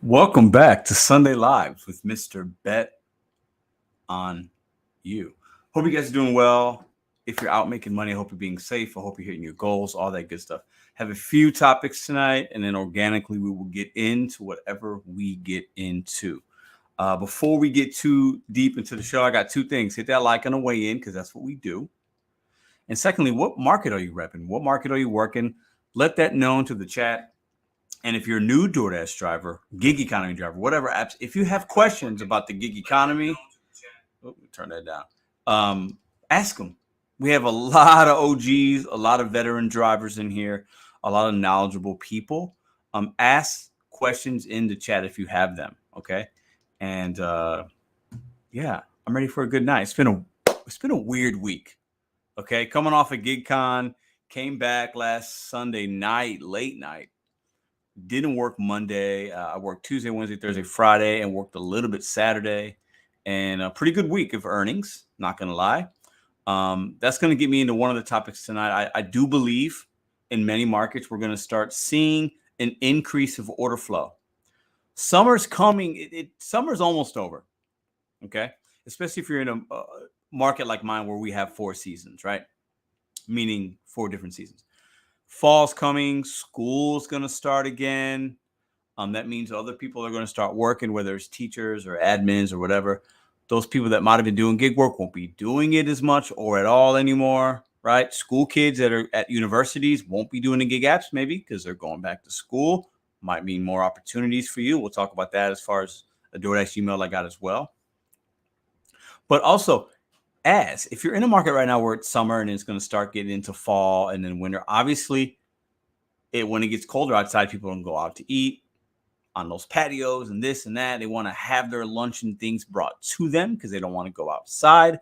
Welcome back to Sunday Lives with Mr. Bet on You. Hope you guys are doing well. If you're out making money, I hope you're being safe. I hope you're hitting your goals, all that good stuff. Have a few topics tonight, and then organically we will get into whatever we get into. Before we get too deep into the show, I got two things. Hit that like on the way in because that's what we do. And secondly, what market are you repping? What market are you working? Let that known to the chat. And if you're a new DoorDash driver, gig economy driver, whatever apps, if you have questions about the gig economy, turn that down. Ask them. We have a lot of OGs, a lot of veteran drivers in here, a lot of knowledgeable people. Ask questions in the chat if you have them. Okay, and yeah, I'm ready for a good night. It's been a weird week. Okay, coming off of GigCon, came back last Sunday night, late night. Didn't work Monday. I worked Tuesday, Wednesday, Thursday, Friday, and worked a little bit Saturday. And a pretty good week of earnings, not going to lie. That's going to get me into one of the topics tonight. I do believe in many markets we're going to start seeing an increase of order flow. Summer's coming. Summer's almost over, okay? Especially if you're in a market like mine where we have 4 seasons, right? Meaning 4 different seasons. Fall's coming. School's going to start again. That means other people are going to start working, whether it's teachers or admins or whatever. Those people that might have been doing gig work won't be doing it as much or at all anymore, right? School kids that are at universities won't be doing the gig apps maybe because they're going back to school. Might mean more opportunities for you. We'll talk about that as far as a DoorDash email I got as well. But also, if you're in a market right now where it's summer and it's going to start getting into fall and then winter, obviously, when it gets colder outside, people don't go out to eat on those patios and this and that. They want to have their lunch and things brought to them because they don't want to go outside.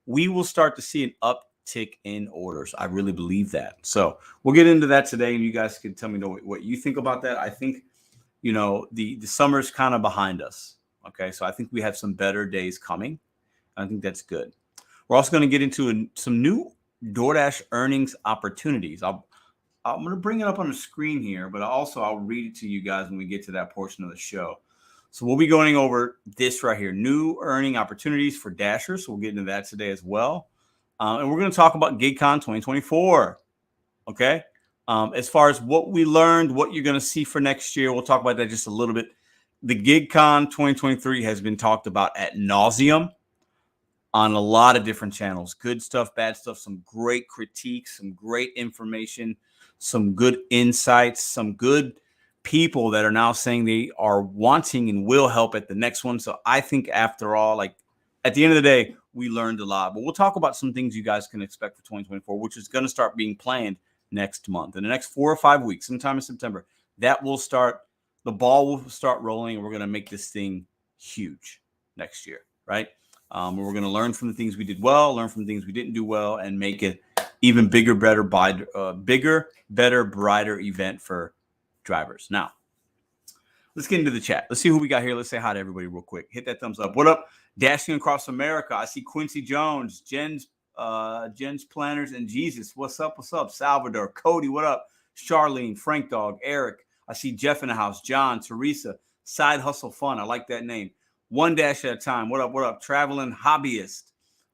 We will start to see an uptick in orders. I really believe that. So we'll get into that today, and you guys can tell me what you think about that. I think, the summer's kind of behind us. Okay, so I think we have some better days coming. I think that's good. We're also going to get into some new DoorDash earnings opportunities. I'm going to bring it up on the screen here, but I'll read it to you guys when we get to that portion of the show. So we'll be going over this right here, new earning opportunities for Dashers. So we'll get into that today as well. And we're going to talk about GigCon 2024. Okay. As far as what we learned, what you're going to see for next year, we'll talk about that just a little bit. The GigCon 2023 has been talked about ad nauseum on a lot of different channels. Good stuff, bad stuff, some great critiques, some great information, some good insights, some good people that are now saying they are wanting and will help at the next one. So I think after all, at the end of the day, we learned a lot. But we'll talk about some things you guys can expect for 2024, which is going to start being planned next month. In the next 4 or 5 weeks, sometime in September, the ball will start rolling, and we're going to make this thing huge next year, right? We're going to learn from the things we did well, learn from the things we didn't do well, and make it even bigger, better, brighter event for drivers. Now, let's get into the chat. Let's see who we got here. Let's say hi to everybody real quick. Hit that thumbs up. What up? Dashing across America. I see Quincy Jones, Jen's Planners, and Jesus. What's up? What's up? Salvador, Cody. What up? Charlene, Frank Dog, Eric. I see Jeff in the house. John, Teresa, Side Hustle Fun. I like that name. One dash at a time. What up? What up? Traveling Hobbyist.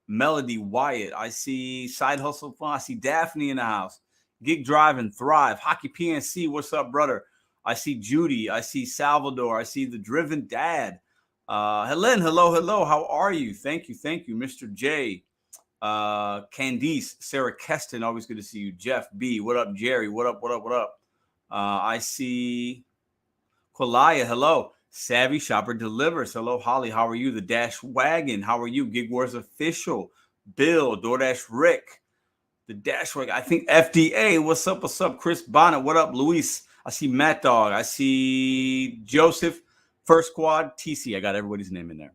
Melody, Wyatt. I see Side Hustle Fun. I see Daphne in the house. Gig Driving, Thrive. Hockey PNC. What's up, brother? I see Judy. I see Salvador. I see the Driven Dad. Helen, hello. How are you? Thank you, Mr. J. Candice, Sarah Keston. Always good to see you. Jeff B. What up, Jerry? What up? I see Kolaya. Hello. Savvy Shopper Delivers. Hello, Holly. How are you? The Dash Wagon. How are you? Gig Wars Official. Bill. DoorDash Rick. The Dash Wagon. I think FDA. What's up? Chris Bonnet. What up, Luis? I see Matt Dog. I see Joseph. First Squad. TC. I got everybody's name in there.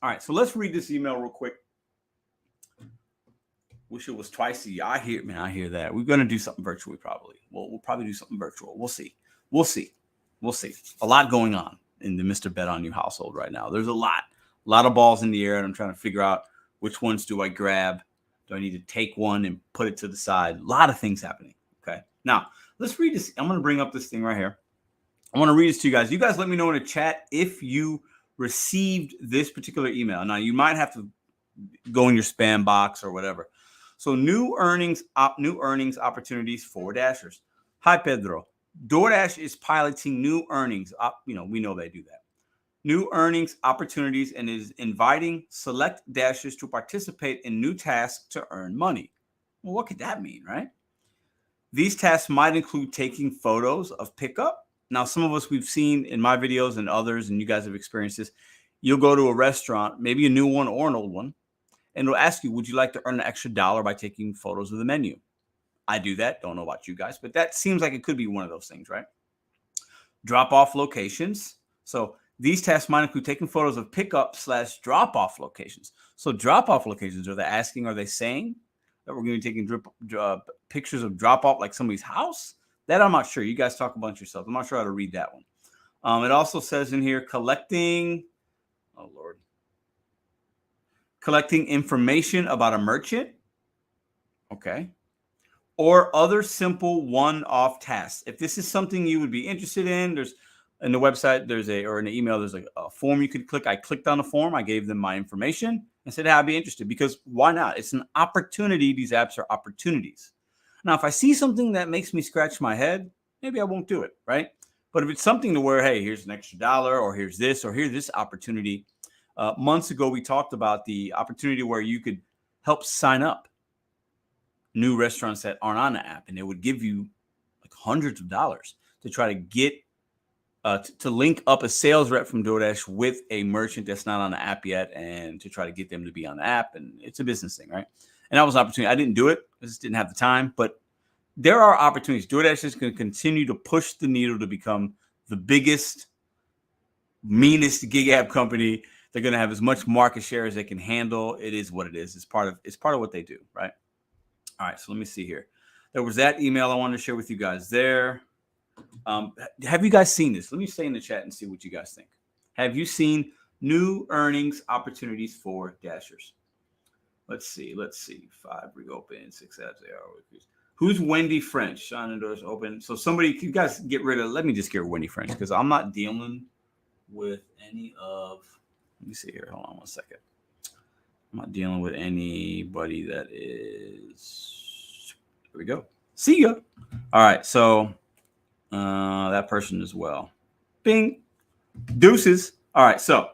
All right. So let's read this email real quick. Wish it was twice a year. I hear that. We're going to do something virtually probably. We'll probably do something virtual. We'll see. A lot going on in the Mr. BetonYou household right now. There's a lot of balls in the air, and I'm trying to figure out which ones do I grab. Do I need to take one and put it to the side? A lot of things happening. Okay. Now, let's read this. I'm going to bring up this thing right here. I want to read this to you guys. You guys let me know in the chat if you received this particular email. Now, you might have to go in your spam box or whatever. So new earnings opportunities for Dashers. Hi, Pedro. DoorDash is piloting new earnings. We know they do that. New earnings opportunities and is inviting select Dashers to participate in new tasks to earn money. Well, what could that mean, right? These tasks might include taking photos of pickup. Now, some of us we've seen in my videos and others, and you guys have experienced this. You'll go to a restaurant, maybe a new one or an old one, and it'll ask you, would you like to earn an extra $1 by taking photos of the menu? I do that. Don't know about you guys, but that seems like it could be one of those things, right? Drop-off locations. So these tasks might include taking photos of pickup/drop-off locations. So drop-off locations, are they saying that we're going to be taking pictures of drop-off like somebody's house? That I'm not sure. You guys talk amongst yourselves. I'm not sure how to read that one. It also says in here, collecting information about a merchant. Okay. Or other simple one-off tasks. If this is something you would be interested in, there's in the website, or in the email, there's a form you could click. I clicked on the form. I gave them my information and said, hey, I'd be interested, because why not? It's an opportunity. These apps are opportunities. Now, if I see something that makes me scratch my head, maybe I won't do it, right? But if it's something to where, hey, here's an extra $1, or here's this opportunity. Months ago, we talked about the opportunity where you could help sign up new restaurants that aren't on the app, and it would give you like hundreds of dollars to try to get to link up a sales rep from DoorDash with a merchant that's not on the app yet, and to try to get them to be on the app. And it's a business thing, right? And that was an opportunity. I didn't do it. I just didn't have the time. But there are opportunities. DoorDash is going to continue to push the needle to become the biggest, meanest gig app company. They're going to have as much market share as they can handle. It is what it is. It's part of what they do, right? All right, so let me see here. There was that email I wanted to share with you guys there. Have you guys seen this? Let me say in the chat and see what you guys think. Have you seen new earnings opportunities for Dashers? Let's see. 5 rig open, 6 apps. Who's Wendy French? Sean and doors open. So somebody, you guys let me just get Wendy French, because I'm not dealing with any of, let me see here. Hold on one second. I'm not dealing with anybody that is, here we go. See ya. All right. So that person as well. Bing. Deuces. All right. So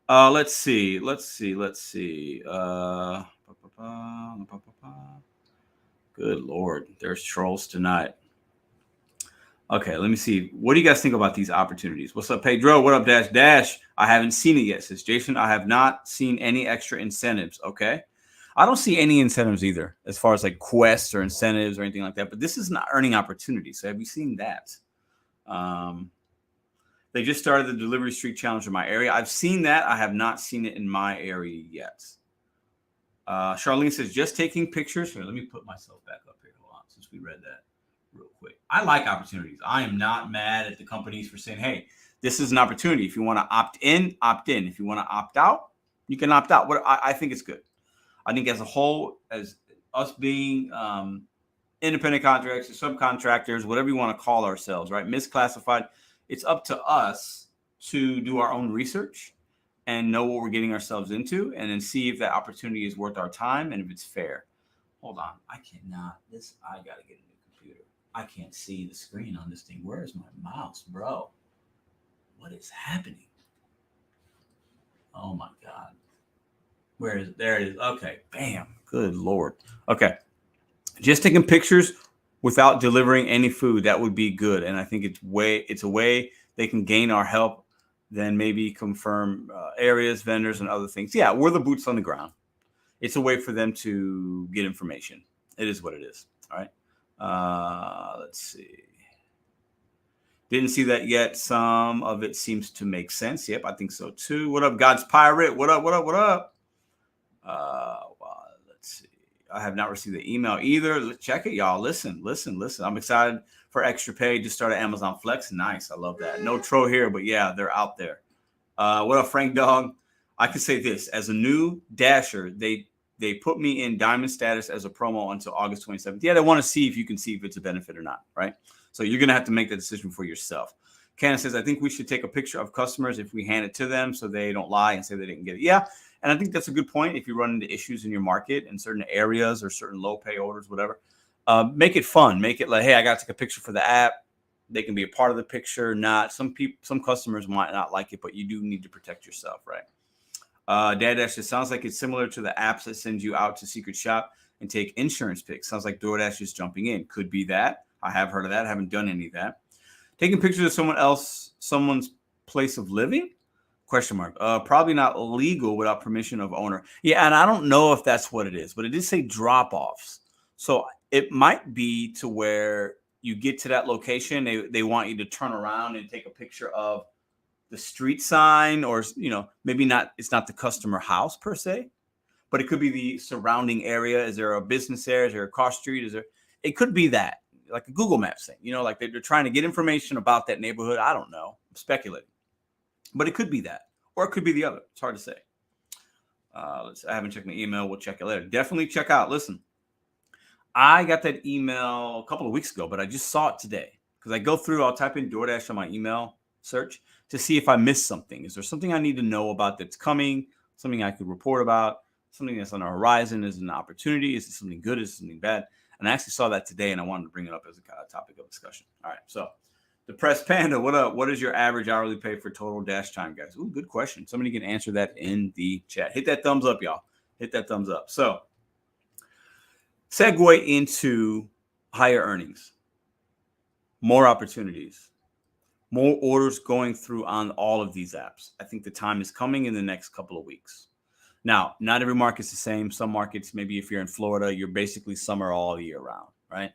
let's see. Good Lord. There's trolls tonight. Okay, let me see. What do you guys think about these opportunities? What's up, Pedro? What up, Dash? I haven't seen it yet, says Jason. I have not seen any extra incentives. Okay. I don't see any incentives either, as far as like quests or incentives or anything like that. But this is not earning opportunity. So have you seen that? They just started the delivery streak challenge in my area. I've seen that. I have not seen it in my area yet. Charlene says, just taking pictures. Here, let me put myself back up here. Hold on, since we read that real quick. I like opportunities. I am not mad at the companies for saying, hey, this is an opportunity. If you want to opt in, opt in. If you want to opt out, you can opt out. I think it's good. I think as a whole, as us being independent contractors, subcontractors, whatever you want to call ourselves, right? Misclassified. It's up to us to do our own research and know what we're getting ourselves into, and then see if that opportunity is worth our time and if it's fair. Hold on. I got to get a new computer. I can't see the screen on this thing. Where is my mouse, bro? What is happening? Oh my God. Where is it? There it is. Okay. Bam. Good Lord. Okay. Just taking pictures without delivering any food. That would be good. And I think it's a way they can gain our help, then maybe confirm areas, vendors, and other things. Yeah, we're the boots on the ground. It's a way for them to get information. It is what it is. All right. Let's see. Didn't see that yet. Some of it seems to make sense. Yep, I think so too. What up, God's Pirate? What up? Let's see. I have not received the email either. Let's check it, y'all. Listen. I'm excited for extra pay. Just started Amazon Flex. Nice. I love that. No troll here, but yeah, they're out there. What up, Frank Dog? I can say this. As a new Dasher, they put me in diamond status as a promo until August 27th. Yeah, they want to see if you can see if it's a benefit or not, right? So you're going to have to make that decision for yourself. Candace says, I think we should take a picture of customers if we hand it to them so they don't lie and say they didn't get it. Yeah. And I think that's a good point. If you run into issues in your market in certain areas or certain low pay orders, whatever, make it fun. Make it like, hey, I got to take a picture for the app. They can be a part of the picture. Not some people, some customers might not like it, but you do need to protect yourself, right? DoorDash, it sounds like it's similar to the apps that send you out to secret shop and take insurance pics. Sounds like DoorDash is jumping in. Could be that. I have heard of that. I haven't done any of that. Taking pictures of someone's place of living? Question mark. Probably not legal without permission of owner. Yeah, and I don't know if that's what it is, but it did say drop-offs. So it might be to where you get to that location, they want you to turn around and take a picture of the street sign, or maybe not. It's not the customer house per se, but it could be the surrounding area. Is there a business there? Is there a cross street? Is there? It could be that, like a Google Maps thing. Like they're trying to get information about that neighborhood. I don't know. I'm speculating, but it could be that, or it could be the other. It's hard to say. I haven't checked my email. We'll check it later. Definitely check out. Listen, I got that email a couple of weeks ago, but I just saw it today because I go through. I'll type in DoorDash on my email search to see if I missed something. Is there something I need to know about that's coming? Something I could report about? Something that's on the horizon? Is it an opportunity? Is it something good? Is it something bad? And I actually saw that today, and I wanted to bring it up as a topic of discussion. All right, so Depressed Panda, what up? What is your average hourly pay for total dash time, guys? Ooh, good question. Somebody can answer that in the chat. Hit that thumbs up, y'all. Hit that thumbs up. So, segue into higher earnings, more opportunities, more orders going through on all of these apps. I think the time is coming in the next couple of weeks. Now, not every market's the same. Some markets, maybe if you're in Florida, you're basically summer all year round, right?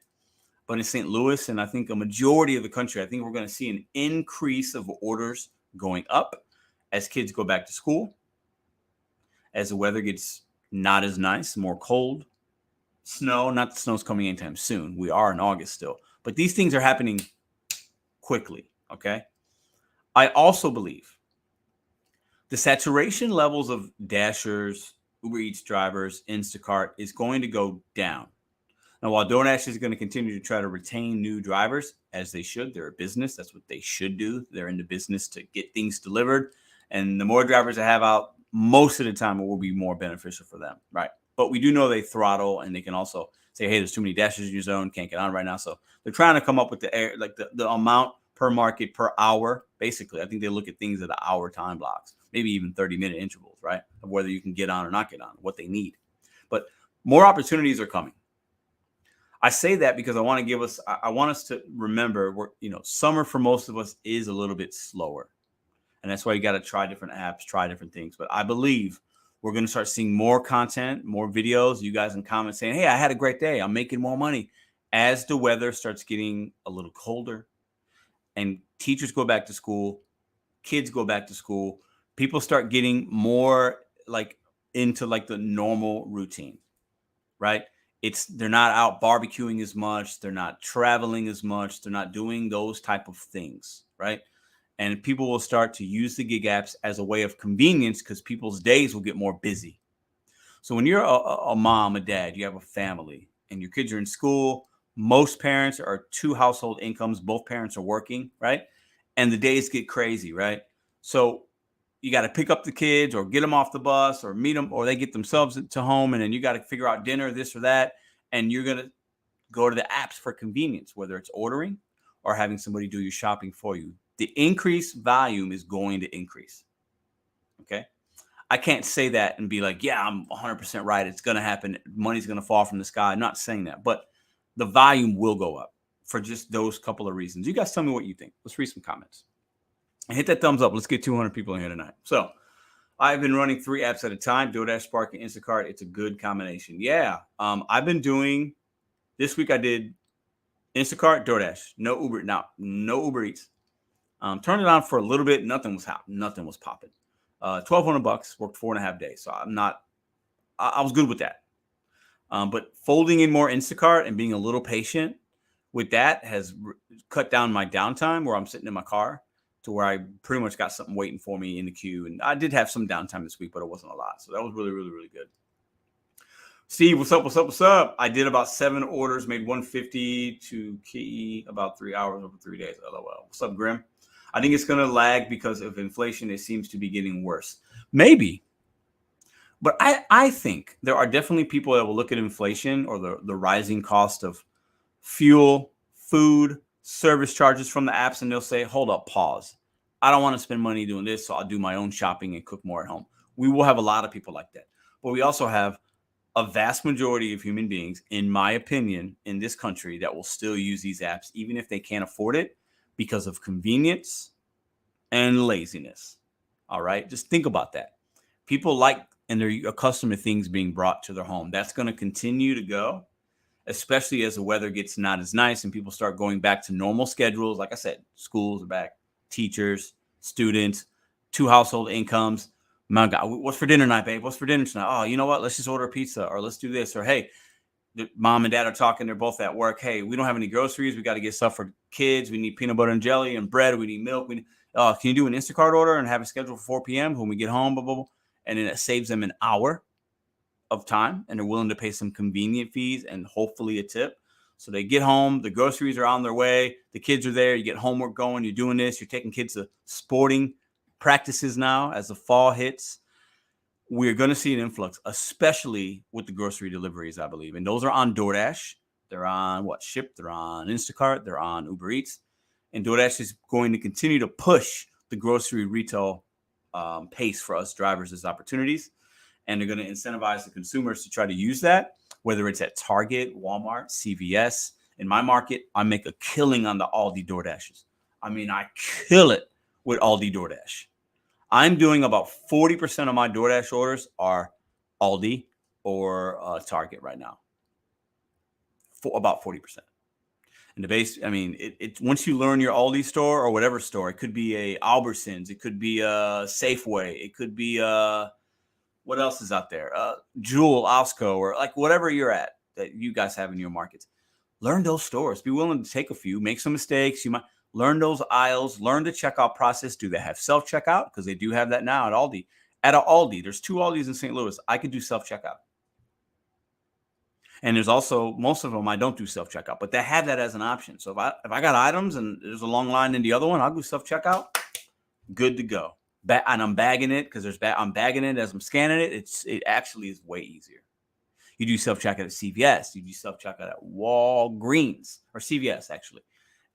But in St. Louis, and I think a majority of the country, I think we're going to see an increase of orders going up as kids go back to school, as the weather gets not as nice, more cold, snow. Not that snow's coming anytime soon. We are in August still. But these things are happening quickly, okay? I also believe the saturation levels of Dashers, Uber Eats drivers, Instacart is going to go down. Now, while DoorDash is going to continue to try to retain new drivers, as they should, they're a business. That's what they should do. They're in the business to get things delivered. And the more drivers I have out, most of the time it will be more beneficial for them, right? But we do know they throttle, and they can also say, hey, there's too many Dashers in your zone, can't get on right now. So they're trying to come up with the amount per market per hour. Basically, I think they look at things at the hour time blocks, maybe even 30-minute intervals, right? Of whether you can get on or not get on, what they need. But more opportunities are coming. I say that because I want us to remember summer for most of us is a little bit slower. And that's why you got to try different apps, try different things. But I believe we're going to start seeing more content, more videos, you guys in comments saying, hey, I had a great day. I'm making more money. As the weather starts getting a little colder and teachers go back to school, kids go back to school, people start getting more into the normal routine, right? They're not out barbecuing as much. They're not traveling as much. They're not doing those type of things, right? And people will start to use the gig apps as a way of convenience because people's days will get more busy. So when you're a mom, a dad, you have a family, and your kids are in school, most parents are two household incomes. Both parents are working, right? And the days get crazy, right? So you got to pick up the kids or get them off the bus or meet them, or they get themselves to home, and then you got to figure out dinner, this or that. And you're going to go to the apps for convenience, whether it's ordering or having somebody do your shopping for you. The increased volume is going to increase. Okay. I can't say that and be like, yeah, I'm 100% right. It's going to happen. Money's going to fall from the sky. I'm not saying that, but the volume will go up for just those couple of reasons. You guys tell me what you think. Let's read some comments. And hit that thumbs up. Let's get 200 people in here tonight. So I've been running 3 apps at a time, DoorDash, Spark, and Instacart. It's a good combination. Yeah. I've been doing, this week I did Instacart, DoorDash, no Uber Eats. Turned it on for a little bit. Nothing was happening. Nothing was popping. $1,200, worked 4.5 days. So I was good with that. But folding in more Instacart and being a little patient with that has cut down my downtime where I'm sitting in my car to where I pretty much got something waiting for me in the queue. And I did have some downtime this week, but it wasn't a lot. So that was really, really, really good. Steve, what's up? What's up? What's up? I did about 7 orders, made $150 to key about 3 hours over 3 days. LOL. What's up, Grim? I think it's going to lag because of inflation. It seems to be getting worse. Maybe. But I think there are definitely people that will look at inflation or the rising cost of fuel, food, service charges from the apps, and they'll say, hold up, pause. I don't want to spend money doing this, so I'll do my own shopping and cook more at home. We will have a lot of people like that. But we also have a vast majority of human beings, in my opinion, in this country that will still use these apps, even if they can't afford it, because of convenience and laziness. All right. Just think about that. People like and they're accustomed to things being brought to their home. That's going to continue to go, especially as the weather gets not as nice and people start going back to normal schedules. Like I said, schools are back, teachers, students, 2 household incomes. My God, what's for dinner tonight, babe? What's for dinner tonight? Oh, you know what? Let's just order a pizza, or let's do this. Or, hey, the mom and dad are talking. They're both at work. Hey, we don't have any groceries. We got to get stuff for kids. We need peanut butter and jelly and bread. We need milk. Can you do an Instacart order and have it scheduled for 4 p.m. when we get home? Blah, blah, blah. And then it saves them an hour of time, and they're willing to pay some convenient fees and hopefully a tip. So they get home, the groceries are on their way, the kids are there, you get homework going, you're doing this, you're taking kids to sporting practices now as the fall hits. We're going to see an influx, especially with the grocery deliveries, I believe. And those are on DoorDash. They're on Shipt, they're on Instacart, they're on Uber Eats. And DoorDash is going to continue to push the grocery retail pace for us drivers as opportunities. And they're going to incentivize the consumers to try to use that, whether it's at Target, Walmart, CVS. In my market, I make a killing on the Aldi DoorDashes. I mean, I kill it with Aldi DoorDash. I'm doing about 40% of my DoorDash orders are Aldi or Target right now. For about 40%. And the base, I mean, it once you learn your Aldi store or whatever store, it could be a Albertsons, it could be a Safeway, it could be what else is out there? Jewel, Osco, or like whatever you're at that you guys have in your markets. Learn those stores. Be willing to take a few, make some mistakes. You might learn those aisles, learn the checkout process. Do they have self-checkout? Because they do have that now at Aldi. At an Aldi, there's 2 Aldis in St. Louis. I could do self-checkout. And there's also, most of them I don't do self-checkout, but they have that as an option. So if I got items and there's a long line in the other one, I'll do self-checkout. Good to go. And I'm bagging it because I'm bagging it as I'm scanning it. It actually is way easier. You do self-checkout at CVS. You do self-checkout at Walgreens or CVS actually.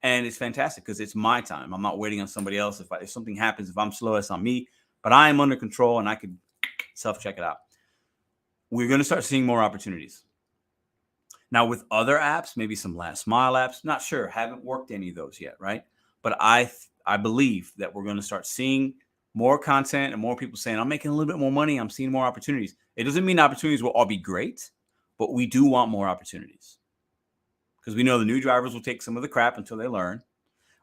And it's fantastic because it's my time. I'm not waiting on somebody else. If something happens, if I'm slow, it's on me. But I am under control and I could self-check it out. We're going to start seeing more opportunities. Now with other apps, maybe some last mile apps, not sure, haven't worked any of those yet, right? But I believe that we're going to start seeing more content and more people saying, I'm making a little bit more money. I'm seeing more opportunities. It doesn't mean opportunities will all be great, but we do want more opportunities because we know the new drivers will take some of the crap until they learn.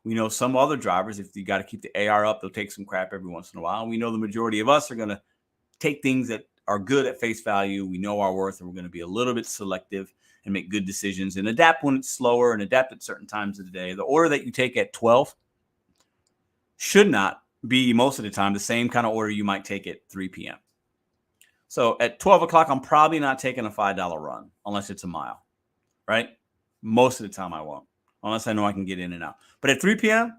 We know some other drivers, if you got to keep the AR up, they'll take some crap every once in a while. And we know the majority of us are going to take things that are good at face value. We know our worth, and we're going to be a little bit selective and make good decisions and adapt when it's slower and adapt at certain times of the day. The order that you take at 12 should not be most of the time the same kind of order you might take at 3 p.m. So at 12 o'clock, I'm probably not taking a $5 run unless it's a mile, right? Most of the time I won't, unless I know I can get in and out. But at 3 p.m.,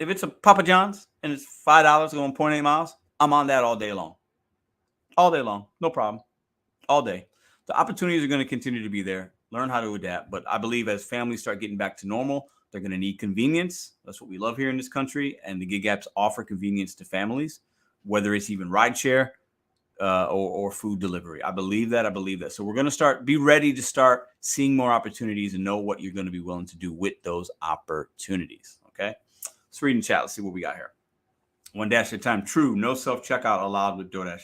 if it's a Papa John's and it's $5 going 0.8 miles, I'm on that all day long. All day long. No problem. All day. The opportunities are going to continue to be there. Learn how to adapt. But I believe as families start getting back to normal, they're going to need convenience. That's what we love here in this country. And the gig apps offer convenience to families, whether it's even rideshare or food delivery. I believe that. So we're going to be ready to start seeing more opportunities and know what you're going to be willing to do with those opportunities. Okay. Let's read in chat. Let's see what we got here. One dash at a time. True. No self-checkout allowed with DoorDash.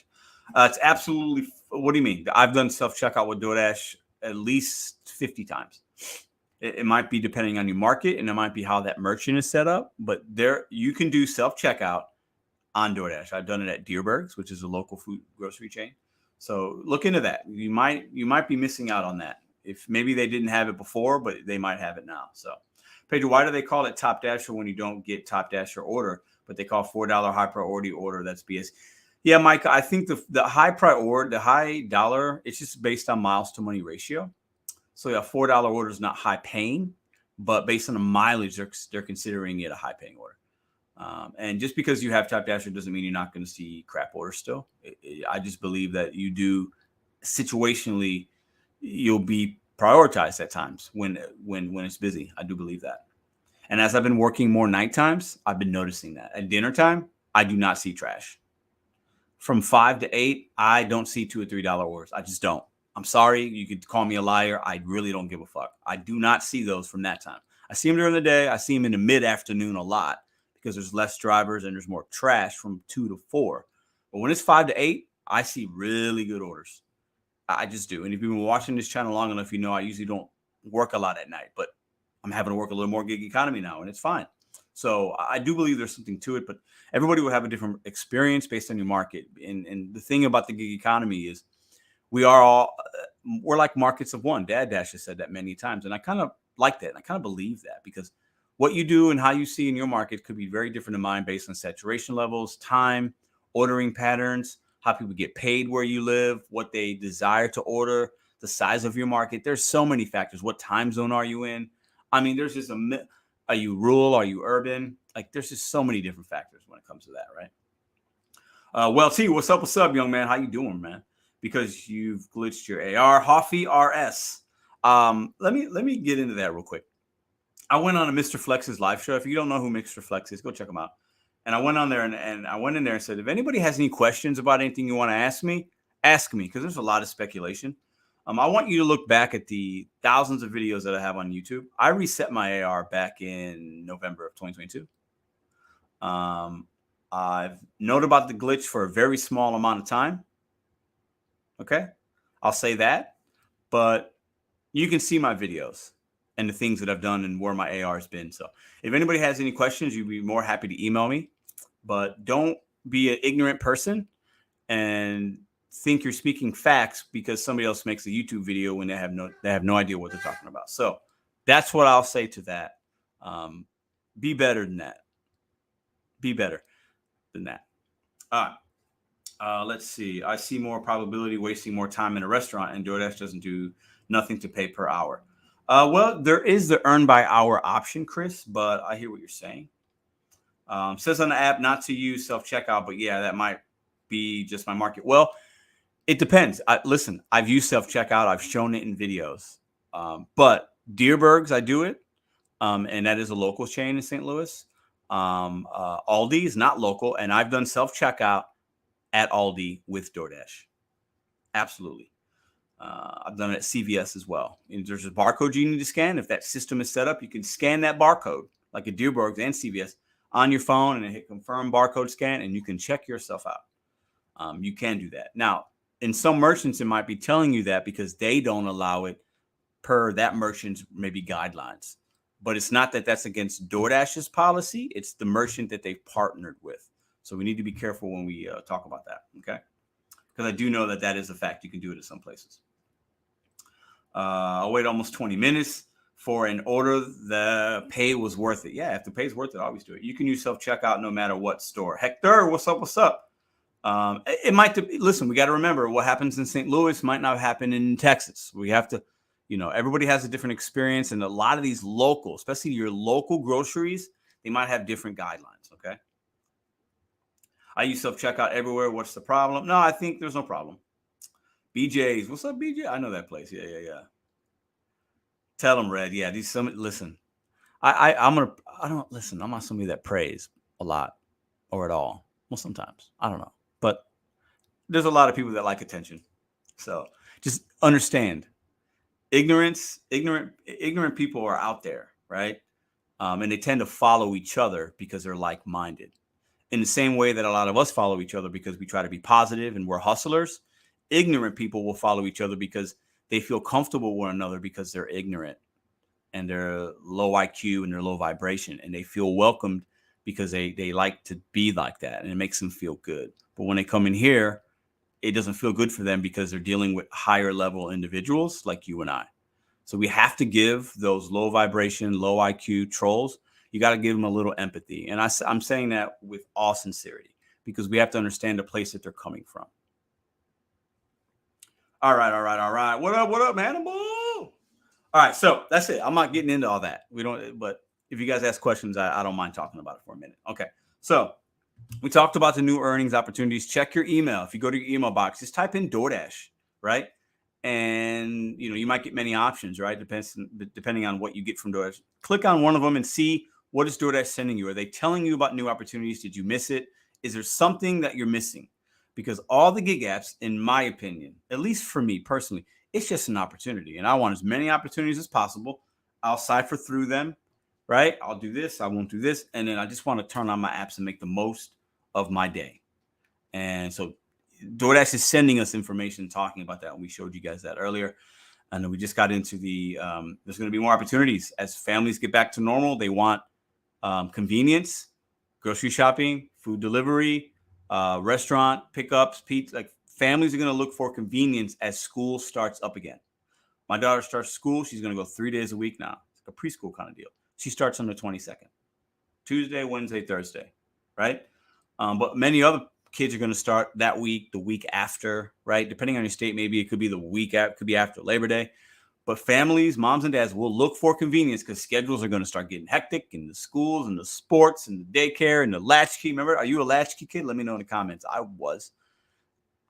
It's absolutely. What do you mean? I've done self-checkout with DoorDash at least 50 times. It might be depending on your market, and it might be how that merchant is set up. But there, you can do self-checkout on DoorDash. I've done it at Deerberg's, which is a local food grocery chain. So look into that. You might be missing out on that. If maybe they didn't have it before, but they might have it now. So, Pedro, why do they call it Top Dasher when you don't get Top Dasher order, but they call $4 high priority order? That's BS. Yeah, Mike, I think the high priority, the high dollar, it's just based on miles to money ratio. So yeah, $4 order is not high paying. but based on the mileage, they're considering it a high paying order. And just because you have Top Dasher doesn't mean you're not going to see crap orders still. I just believe that you do situationally, you'll be prioritized at times when it's busy. I do believe that. And as I've been working more night times, I've been noticing that. At dinner time, I do not see trash. From 5 to 8, I don't see $2 or $3 orders. I just don't. I'm sorry. You could call me a liar. I really don't give a fuck. I do not see those from that time. I see them during the day. I see them in the mid-afternoon a lot because there's less drivers and there's more trash from 2 to 4. But when it's 5 to 8, I see really good orders. I just do. And if you've been watching this channel long enough, you know I usually don't work a lot at night, but I'm having to work a little more gig economy now, and it's fine. So I do believe there's something to it, but everybody will have a different experience based on your market. And the thing about the gig economy is we're like markets of one. Dad Dash has said that many times, and I kind of like that. And I kind of believe that because what you do and how you see in your market could be very different than mine based on saturation levels, time, ordering patterns, how people get paid where you live, what they desire to order, the size of your market. There's so many factors. What time zone are you in? I mean, there's just are you rural? Are you urban? Like, there's just so many different factors when it comes to that, right? Well, T, what's up, young man? How you doing, man? Because you've glitched your AR. Hoffy RS. Let me get into that real quick. I went on a Mr. Flex's live show. If you don't know who Mr. Flex is, go check him out. And I went on there and I went in there and said, if anybody has any questions about anything you want to ask me, because there's a lot of speculation. I want you to look back at the thousands of videos that I have on YouTube. I reset my AR back in November of 2022. I've known about the glitch for a very small amount of time. Okay, I'll say that. But you can see my videos and the things that I've done and where my AR has been. So if anybody has any questions, you'd be more happy to email me. But don't be an ignorant person and think you're speaking facts because somebody else makes a YouTube video when they have no idea what they're talking about. So that's what I'll say to that. Be better than that. Be better than that. All right. Let's see. I see more probability wasting more time in a restaurant, and DoorDash doesn't do nothing to pay per hour. Well, there is the earn by hour option, Chris, but I hear what you're saying. Says on the app not to use self-checkout, but yeah, that might be just my market. Well, it depends. Listen, I've used self-checkout. I've shown it in videos. But Deerberg's, I do it. And that is a local chain in St. Louis. Aldi is not local. And I've done self-checkout at Aldi with DoorDash. Absolutely. I've done it at CVS as well. And there's a barcode you need to scan. If that system is set up, you can scan that barcode like a Deerberg's and CVS on your phone and hit confirm barcode scan, and you can check yourself out. You can do that. Now, in some merchants, it might be telling you that because they don't allow it per that merchant's maybe guidelines. But it's not that that's against DoorDash's policy. It's the merchant that they've partnered with. So we need to be careful when we talk about that, okay? Because I do know that that is a fact. You can do it at some places. I'll wait almost 20 minutes for an order. The pay was worth it. Yeah, if the pay is worth it, always do it. You can use self-checkout no matter what store. Hector, what's up? What's up? It might listen, we got to remember what happens in St. Louis might not happen in Texas. We have to, everybody has a different experience. And a lot of these local, especially your local groceries, they might have different guidelines. Okay. I use self-checkout everywhere. What's the problem? No, I think there's no problem. BJ's. What's up, BJ? I know that place. Yeah. Tell them, Red. Yeah. Listen, I'm not somebody that prays a lot or at all. Well, sometimes. I don't know. But there's a lot of people that like attention. So just understand ignorant people are out there, right? And they tend to follow each other because they're like-minded. In the same way that a lot of us follow each other because we try to be positive and we're hustlers, ignorant people will follow each other because they feel comfortable with one another because they're ignorant and they're low IQ and they're low vibration, and they feel welcomed because they like to be like that, and it makes them feel good. But when they come in here, it doesn't feel good for them because they're dealing with higher level individuals like you and I. So we have to give those low vibration, low IQ trolls, you got to give them a little empathy. And I'm saying that with all sincerity because we have to understand the place that they're coming from. All right. What up, Hannibal? All right, so that's it. I'm not getting into all that. We don't, but if you guys ask questions, I don't mind talking about it for a minute. Okay, so we talked about the new earnings opportunities. Check your email. If you go to your email box, just type in DoorDash, right? And you might get many options, right? Depending on what you get from DoorDash. Click on one of them and see what is DoorDash sending you. Are they telling you about new opportunities? Did you miss it? Is there something that you're missing? Because all the gig apps, in my opinion, at least for me personally, it's just an opportunity, and I want as many opportunities as possible. I'll cipher through them, right? I'll do this, I won't do this, and then I just want to turn on my apps and make the most of my day. And so DoorDash is sending us information talking about that. And we showed you guys that earlier. And we just got into there's going to be more opportunities as families get back to normal. They want convenience, grocery shopping, food delivery, restaurant pickups, pizza. Like families are going to look for convenience as school starts up again. My daughter starts school. She's going to go 3 days a week now. It's like a preschool kind of deal. She starts on the 22nd, Tuesday, Wednesday, Thursday, right? But many other kids are going to start that week, the week after, right? Depending on your state, maybe it could be the week after, could be after Labor Day. But families, moms and dads will look for convenience because schedules are going to start getting hectic in the schools and the sports and the daycare and the latchkey. Remember, are you a latchkey kid? Let me know in the comments. I was.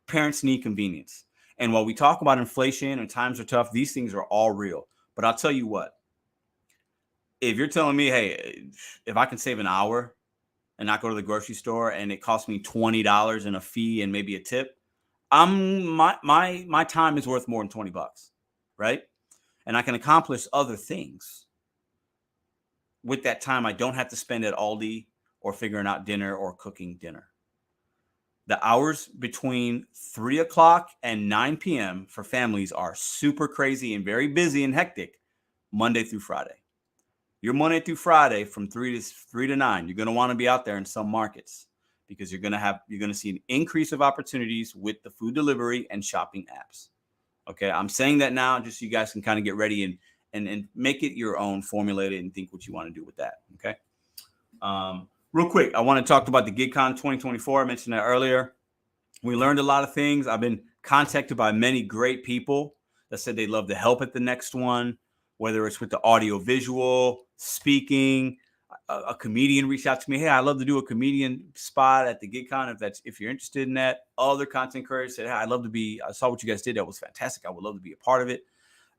Parents need convenience. And while we talk about inflation and times are tough, these things are all real. But I'll tell you what, if you're telling me, hey, if I can save an hour and not go to the grocery store and it costs me $20 in a fee and maybe a tip, my time is worth more than $20, right? And I can accomplish other things with that time. I don't have to spend at Aldi or figuring out dinner or cooking dinner. The hours between 3 o'clock and 9 p.m. for families are super crazy and very busy and hectic Monday through Friday. Your Monday through Friday from 3 to 9, you're going to want to be out there in some markets because you're going to see an increase of opportunities with the food delivery and shopping apps. Okay, I'm saying that now just so you guys can kind of get ready and make it your own, formulate it, and think what you want to do with that. Okay. Real quick, I want to talk about the GigCon 2024. I mentioned that earlier. We learned a lot of things. I've been contacted by many great people that said they'd love to help at the next one, whether it's with the audio visual, speaking. A comedian reached out to me. Hey, I'd love to do a comedian spot at the GigCon if you're interested in that. Other content creators said, hey, I'd love to be. I saw what you guys did. That was fantastic. I would love to be a part of it.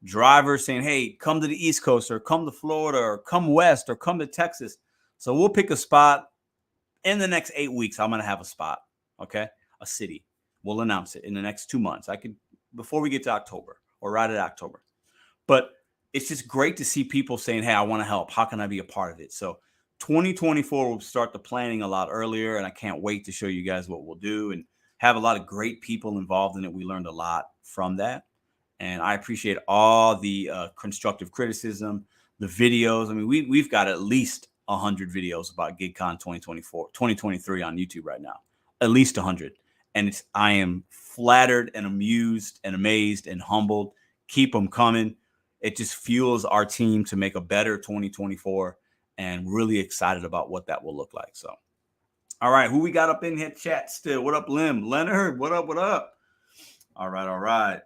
Drivers saying, hey, come to the East Coast or come to Florida or come west or come to Texas. So we'll pick a spot in the next 8 weeks. I'm going to have a spot. Okay. A city. We'll announce it in the next 2 months. Before we get to October or right at October. But it's just great to see people saying, hey, I want to help. How can I be a part of it? So 2024 will start the planning a lot earlier, and I can't wait to show you guys what we'll do and have a lot of great people involved in it. We learned a lot from that, and I appreciate all the constructive criticism, the videos. I mean, we've got at least 100 videos about GigCon 2023 on YouTube right now, at least 100. And I am flattered and amused and amazed and humbled. Keep them coming. It just fuels our team to make a better 2024 and really excited about what that will look like. So, all right, who we got up in here chat still? What up, Lim? Leonard, what up, what up? All right, all right.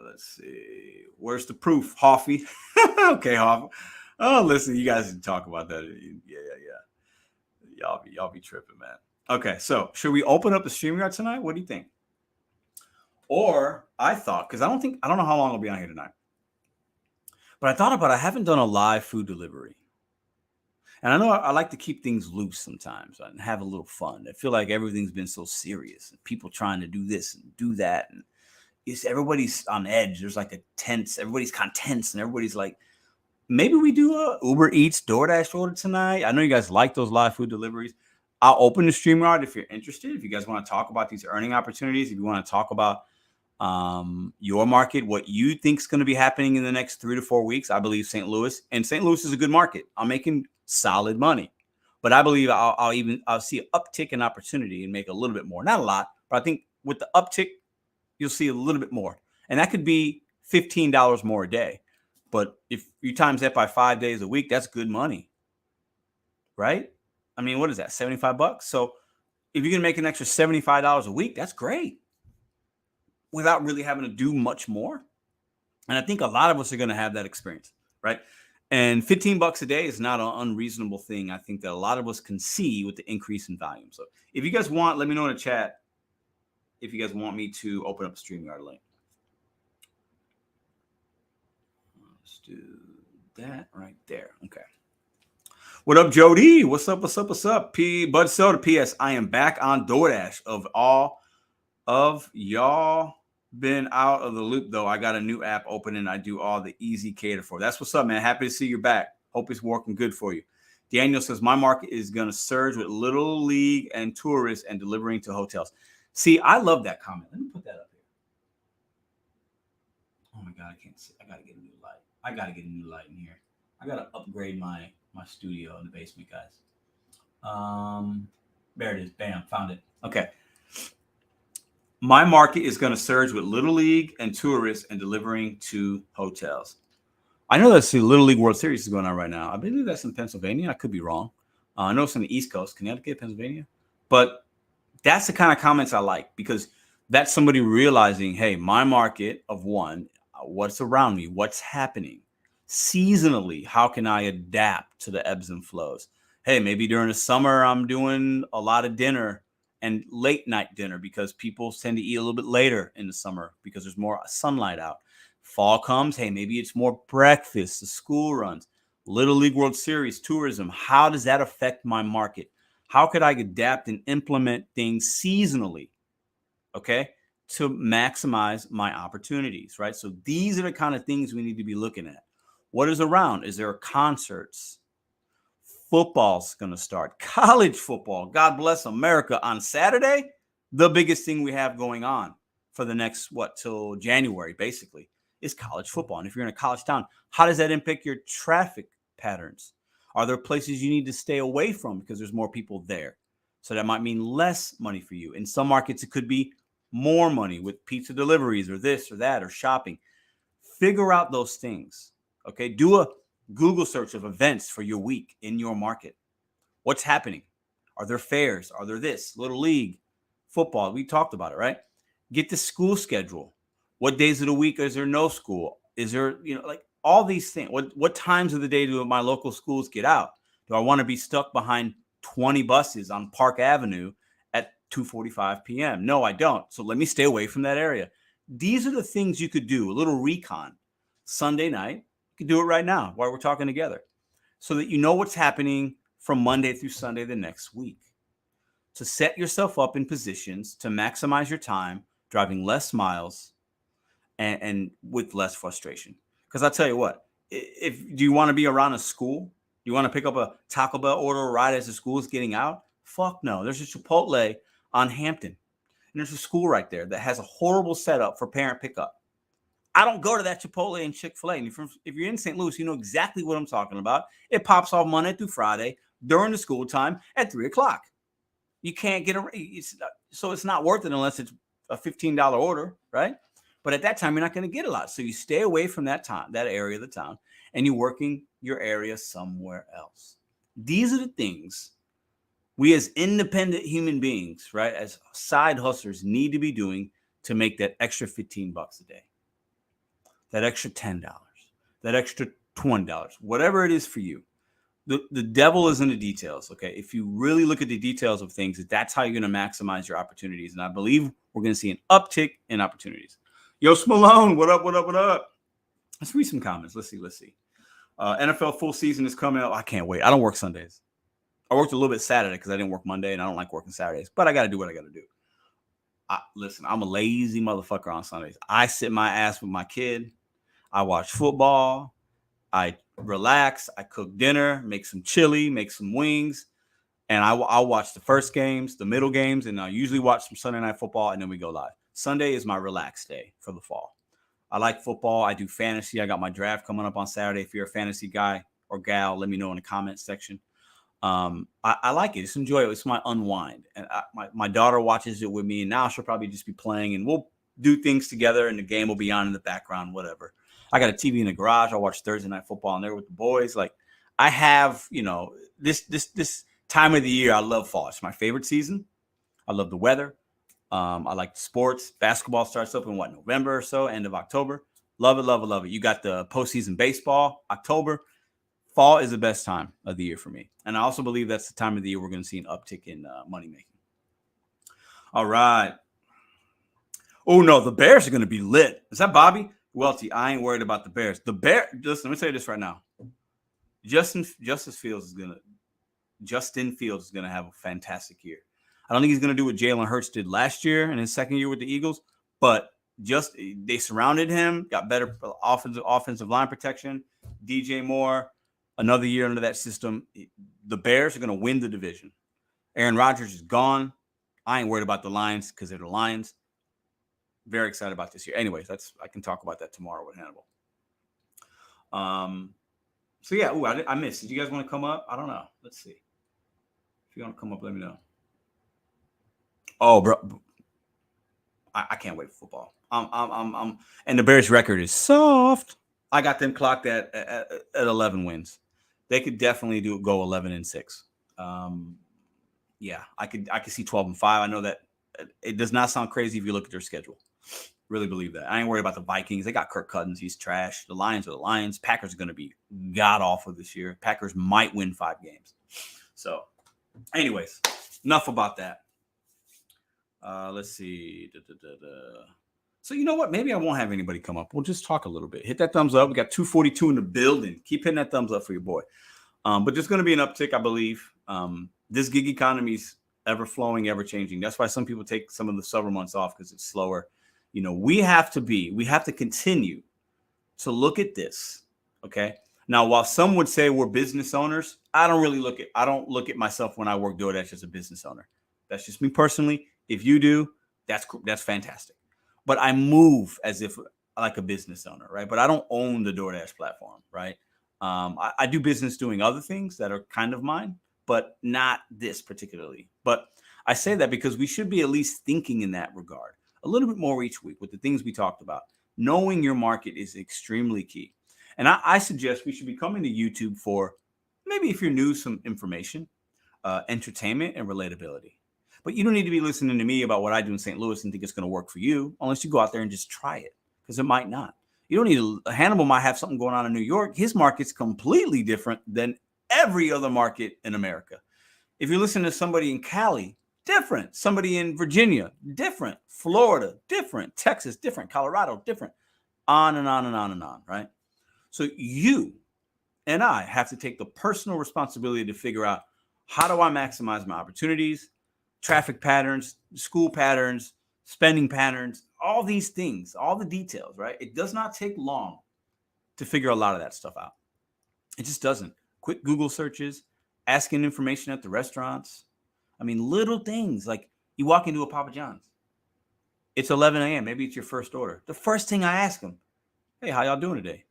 Let's see. Where's the proof, Hoffy? Okay, Hoffy. Oh, listen, you guys can talk about that. Yeah. Y'all be tripping, man. Okay, so should we open up the StreamYard tonight? What do you think? Or I thought, because I don't know how long I'll be on here tonight. But I thought about I haven't done a live food delivery. And I know I like to keep things loose sometimes and have a little fun. I feel like everything's been so serious and people trying to do this and do that. And everybody's on edge. There's like a tense, everybody's kind of tense and everybody's like, maybe we do a Uber Eats DoorDash order tonight. I know you guys like those live food deliveries. I'll open the StreamYard if you're interested. If you guys want to talk about these earning opportunities, if you want to talk about your market, what you think is going to be happening in the next 3 to 4 weeks. I believe St. Louis is a good market. I'm making solid money, but I believe I'll see an uptick in opportunity and make a little bit more, not a lot, but I think with the uptick, you'll see a little bit more. And that could be $15 more a day. But if you times that by 5 days a week, that's good money, right? I mean, what is that? $75? So if you can make an extra $75 a week, that's great. without really having to do much more. And I think a lot of us are going to have that experience, right? And $15 a day is not an unreasonable thing. I think that a lot of us can see with the increase in volume. So if you guys want, let me know in the chat if you guys want me to open up a StreamYard link. Let's do that right there. Okay. What up, Jody? What's up? What's up? What's up? Bud Soda. P.S. I am back on DoorDash. Of all of y'all been out of the loop, though, I got a new app open and I do all the easy cater for. That's what's up, man. Happy to see you back. Hope it's working good for you. Daniel says, my market is going to surge with Little League and tourists and delivering to hotels. See, I love that comment. Let me put that up here. Oh, my God. I can't see. I got to get a new light. I got to get a new light in here. I got to upgrade my studio in the basement, guys. There it is. Bam. Found it. Okay. My market is going to surge with Little League and tourists and delivering to hotels. I know that's the Little League World Series is going on right now. I believe that's in Pennsylvania. I could be wrong. I know it's on the East Coast, Connecticut, Pennsylvania. But that's the kind of comments I like, because that's somebody realizing, hey, my market of one, what's around me, what's happening seasonally, how can I adapt to the ebbs and flows? Hey, maybe during the summer, I'm doing a lot of dinner and late night dinner because people tend to eat a little bit later in the summer because there's more sunlight out. Fall comes, hey, maybe it's more breakfast, the school runs, Little League World Series, tourism. How does that affect my market? How could I adapt and implement things seasonally, okay, to maximize my opportunities, right? So these are the kind of things we need to be looking at. What is around? Is there concerts? Football's going to start. College football, God bless America, on Saturday, the biggest thing we have going on for the next, till January, basically, is college football. And if you're in a college town, how does that impact your traffic patterns? Are there places you need to stay away from because there's more people there? So that might mean less money for you. In some markets, it could be more money with pizza deliveries or this or that or shopping. Figure out those things, okay? Do a Google search of events for your week in your market. What's happening? Are there fairs? Are there this? Little League, football. We talked about it, right? Get the school schedule. What days of the week is there no school? Is there, like all these things? What times of the day do my local schools get out? Do I want to be stuck behind 20 buses on Park Avenue at 2:45 p.m.? No, I don't. So let me stay away from that area. These are the things you could do. A little recon. Sunday night. You can do it right now while we're talking together so that you know what's happening from Monday through Sunday the next week, to set yourself up in positions to maximize your time, driving less miles and with less frustration. Because I'll tell you what, do you want to be around a school? Do you want to pick up a Taco Bell order a ride as the school is getting out? Fuck no. There's a Chipotle on Hampton, and there's a school right there that has a horrible setup for parent pickup. I don't go to that Chipotle and Chick-fil-A. And if you're in St. Louis, you know exactly what I'm talking about. It pops off Monday through Friday during the school time at 3 o'clock. You can't get so it's not worth it unless it's a $15 order, right? But at that time, you're not going to get a lot. So you stay away from that area of the town, and you're working your area somewhere else. These are the things we as independent human beings, right, as side hustlers need to be doing to make that extra $15 a day. That extra $10, that extra $20, whatever it is for you. The devil is in the details, okay? If you really look at the details of things, that's how you're going to maximize your opportunities. And I believe we're going to see an uptick in opportunities. Yo, Smallone, what up, what up, what up? Let's read some comments. Let's see. NFL full season is coming up. I can't wait. I don't work Sundays. I worked a little bit Saturday because I didn't work Monday, and I don't like working Saturdays. But I got to do what I got to do. Listen, I'm a lazy motherfucker on Sundays. I sit my ass with my kid. I watch football. I relax. I cook dinner, make some chili, make some wings. And I'll watch the first games, the middle games, and I usually watch some Sunday Night Football, and then we go live. Sunday is my relaxed day for the fall. I like football. I do fantasy. I got my draft coming up on Saturday. If you're a fantasy guy or gal, let me know in the comments section. I like it. It's enjoyable. It's my unwind. And my daughter watches it with me, and now she'll probably just be playing, and we'll do things together, and the game will be on in the background, whatever. I got a TV in the garage. I watch Thursday Night Football in there with the boys. Like, I have, this time of the year, I love fall. It's my favorite season. I love the weather. I like sports. Basketball starts up in November or so, end of October. Love it, love it, love it. You got the postseason baseball, October. Fall is the best time of the year for me. And I also believe that's the time of the year we're going to see an uptick in money making. All right. Oh, no, the Bears are going to be lit. Is that Bobby? Welty, I ain't worried about the Bears. Listen, let me say this right now. Justin Fields is going to have a fantastic year. I don't think he's going to do what Jalen Hurts did last year in his second year with the Eagles, but they surrounded him, got better offensive line protection. DJ Moore, another year under that system. The Bears are going to win the division. Aaron Rodgers is gone. I ain't worried about the Lions because they're the Lions. Very excited about this year. Anyways, I can talk about that tomorrow with Hannibal. So yeah, I missed. Did you guys want to come up? I don't know. Let's see. If you want to come up, let me know. Oh, bro, I can't wait for football. And the Bears' record is soft. I got them clocked at 11 wins. They could definitely go 11-6. Yeah, I could see 12-5. I know that it does not sound crazy if you look at their schedule. Really believe that. I ain't worried about the Vikings. They got Kirk Cousins. He's trash. The Lions are the Lions. Packers are going to be god-awful this year. Packers might win 5 games. So, anyways, enough about that. Let's see. So, you know what? Maybe I won't have anybody come up. We'll just talk a little bit. Hit that thumbs up. We got 242 in the building. Keep hitting that thumbs up for your boy. But there's going to be an uptick, I believe. This gig economy is ever flowing, ever changing. That's why some people take some of the summer months off because it's slower. You know, we have to continue to look at this. Okay. Now, while some would say we're business owners, I don't look at myself when I work DoorDash as a business owner. That's just me personally. If you do, that's fantastic. But I move as if like a business owner, right? But I don't own the DoorDash platform, right? I do business doing other things that are kind of mine, but not this particularly. But I say that because we should be at least thinking in that regard a little bit more each week with the things we talked about. Knowing your market is extremely key. And I suggest we should be coming to YouTube for maybe if you're new, some information, entertainment, and relatability. But you don't need to be listening to me about what I do in St. Louis and think it's going to work for you unless you go out there and just try it, because it might not. You don't need Hannibal might have something going on in New York. His market's completely different than every other market in America. If you listen to somebody in Cali, different. Somebody in Virginia, different. Florida, different. Texas, different. Colorado, different. On and on and on and on, right? So you and I have to take the personal responsibility to figure out, how do I maximize my opportunities, traffic patterns, school patterns, spending patterns, all these things, all the details, right? It does not take long to figure a lot of that stuff out. It just doesn't. Quick Google searches, asking information at the restaurants. I mean, little things like you walk into a Papa John's. It's 11 a.m. Maybe it's your first order. The first thing I ask them, hey, how y'all doing today?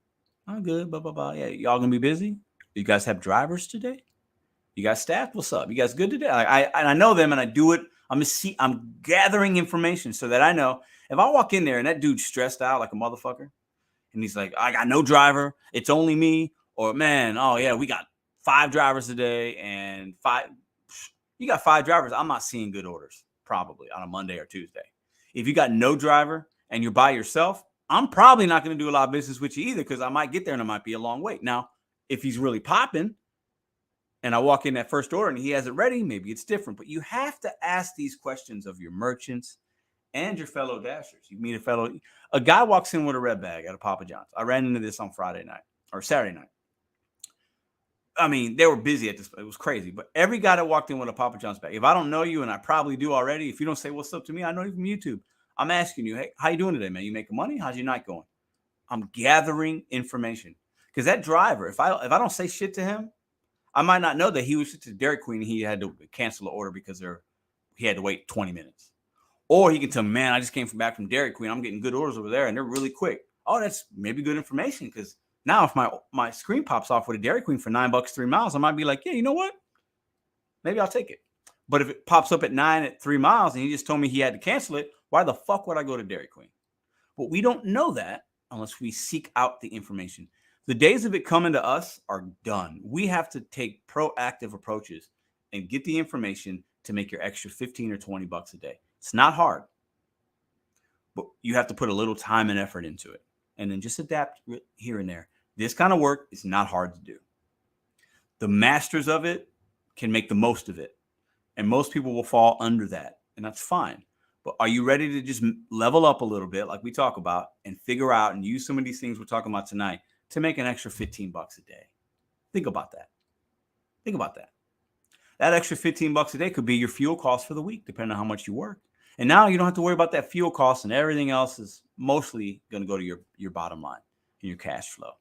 I'm good, blah, blah, blah. Yeah, y'all gonna be busy? You guys have drivers today? You guys staff? What's up? You guys good today? I know them and I do it. I'm gathering information so that I know if I walk in there and that dude's stressed out like a motherfucker and he's like, I got no driver, it's only me, or man, oh yeah, we got 5 drivers today and you got 5 drivers. I'm not seeing good orders probably on a Monday or Tuesday. If you got no driver and you're by yourself, I'm probably not going to do a lot of business with you either, because I might get there and it might be a long wait. Now, if he's really popping and I walk in that first order and he has it ready, maybe it's different. But you have to ask these questions of your merchants and your fellow dashers. You meet a guy walks in with a red bag at a Papa John's. I ran into this on Friday night or Saturday night. I mean, they were busy at this. It was crazy. But every guy that walked in with a Papa John's bag, if I don't know you, and I probably do already, if you don't say what's up to me, I know you from YouTube. I'm asking you, hey, how you doing today, man? You making money? How's your night going? I'm gathering information. Because that driver, if I don't say shit to him, I might not know that he was to Dairy Queen and he had to cancel the order because he had to wait 20 minutes. Or he can tell me, man, I just came back from Dairy Queen. I'm getting good orders over there and they're really quick. Oh, that's maybe good information, because now if my screen pops off with a Dairy Queen for $9 3 miles, I might be like, yeah, you know what? Maybe I'll take it. But if it pops up at 9 at 3 miles and he just told me he had to cancel it, why the fuck would I go to Dairy Queen? But we don't know that unless we seek out the information. The days of it coming to us are done. We have to take proactive approaches and get the information to make your extra $15 or $20 a day. It's not hard, but you have to put a little time and effort into it, and then just adapt here and there. This kind of work is not hard to do. The masters of it can make the most of it, and most people will fall under that, and that's fine. But are you ready to just level up a little bit, like we talk about, and figure out and use some of these things we're talking about tonight to make an extra $15 a day? Think about that. Think about that. That extra $15 a day could be your fuel cost for the week, depending on how much you work. And now you don't have to worry about that fuel cost, and everything else is mostly going to go to your bottom line and your cash flow.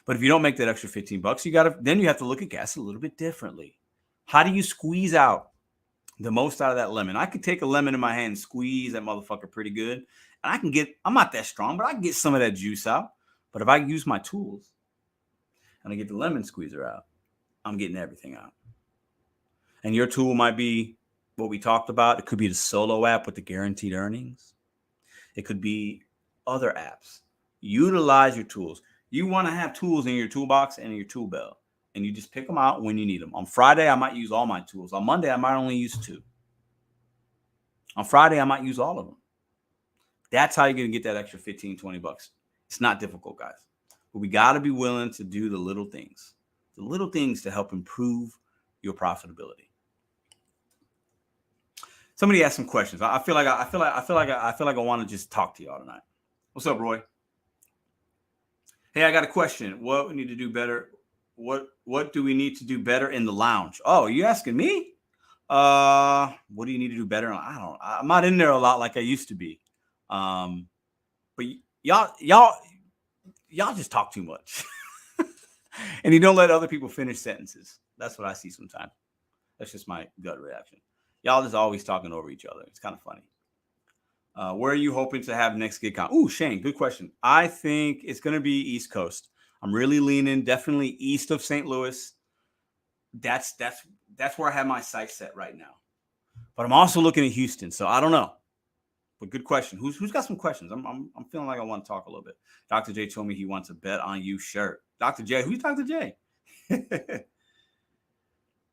But if you don't make that extra $15, then you have to look at gas a little bit differently. How do you squeeze out the most out of that lemon? I could take a lemon in my hand and squeeze that motherfucker pretty good. And I'm not that strong, but I can get some of that juice out. But if I use my tools and I get the lemon squeezer out, I'm getting everything out. And your tool might be what we talked about. It could be the Solo app with the guaranteed earnings. It could be other apps. Utilize your tools. You want to have tools in your toolbox and in your tool belt, and you just pick them out when you need them. On Friday, I might use all my tools. On Monday, I might only use 2. On Friday, I might use all of them. That's how you're going to get that extra $15, $20. It's not difficult, guys. But we got to be willing to do the little things to help improve your profitability. Somebody asked some questions. I feel like I want to just talk to y'all tonight. What's up, Roy? Hey, I got a question. What we need to do better? What do we need to do better in the lounge? Oh, you asking me? What do you need to do better? I'm not in there a lot like I used to be. But y'all just talk too much. And you don't let other people finish sentences. That's what I see sometimes. That's just my gut reaction. Y'all just always talking over each other. It's kind of funny. Where are you hoping to have next GigCon? Ooh, Shane, good question. I think it's going to be East Coast. I'm really leaning definitely east of St. Louis. That's where I have my sights set right now. But I'm also looking at Houston, so I don't know. But good question. Who's got some questions? I'm feeling like I want to talk a little bit. Dr. J told me he wants a Bet on You shirt. Dr. J, who's Dr. J?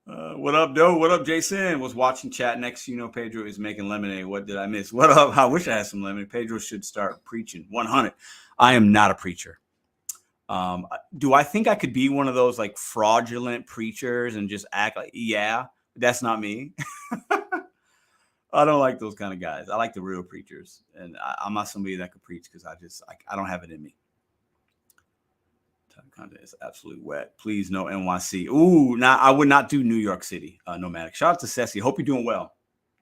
What up, Doe? What up, Jason? Was watching chat next. Pedro is making lemonade. What did I miss? What up? I wish I had some lemonade. Pedro should start preaching. 100. I am not a preacher. Do I think I could be one of those like fraudulent preachers and just act like, yeah, that's not me. I don't like those kind of guys. I like the real preachers, and I'm not somebody that could preach because I don't have it in me. Content is absolutely wet. Please no NYC. Ooh, I would not do New York City. Nomadic. Shout out to Ceci. Hope you're doing well.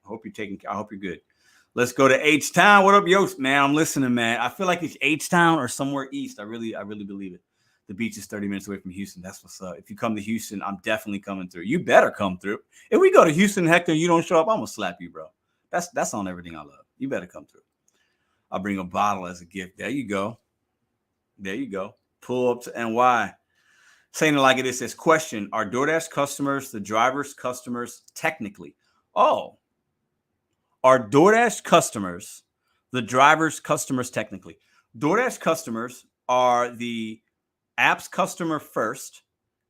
I hope you're good. Let's go to H-Town. What up, Yost? Man, I'm listening, man. I feel like it's H-Town or somewhere east. I really believe it. The beach is 30 minutes away from Houston. That's what's up. If you come to Houston, I'm definitely coming through. You better come through. If we go to Houston, Hector, you don't show up, I'm gonna slap you, bro. That's on everything I love. You better come through. I'll bring a bottle as a gift. There you go. Pull up to NY. Saying it like it is, says, question, are DoorDash customers the driver's customers technically? Oh, are DoorDash customers the driver's customers technically? DoorDash customers are the app's customer first,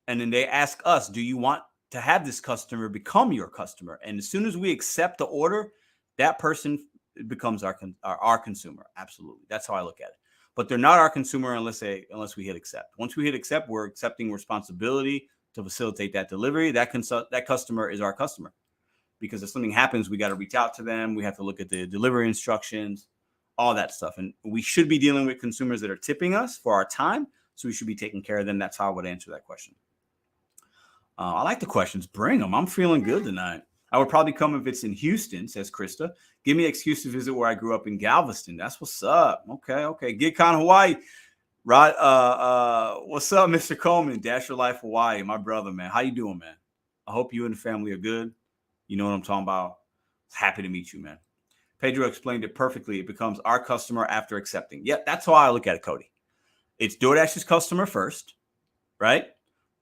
and then they ask us, do you want to have this customer become your customer? And as soon as we accept the order, that person becomes our consumer. Absolutely. That's how I look at it. But they're not our consumer unless we hit accept. Once we hit accept, we're accepting responsibility to facilitate that delivery. That customer is our customer, because if something happens, we got to reach out to them. We have to look at the delivery instructions, all that stuff. And we should be dealing with consumers that are tipping us for our time, so we should be taking care of them. That's how I would answer that question. I like the questions. Bring them. I'm feeling good tonight. I would probably come if it's in Houston, says Krista. Give me an excuse to visit where I grew up in Galveston. That's what's up. Okay. GigCon Hawaii. Right. What's up, Mr. Coleman? Dash Your Life Hawaii. My brother, man. How you doing, man? I hope you and the family are good. You know what I'm talking about. Happy to meet you, man. Pedro explained it perfectly. It becomes our customer after accepting. Yeah, that's how I look at it, Cody. It's DoorDash's customer first, right?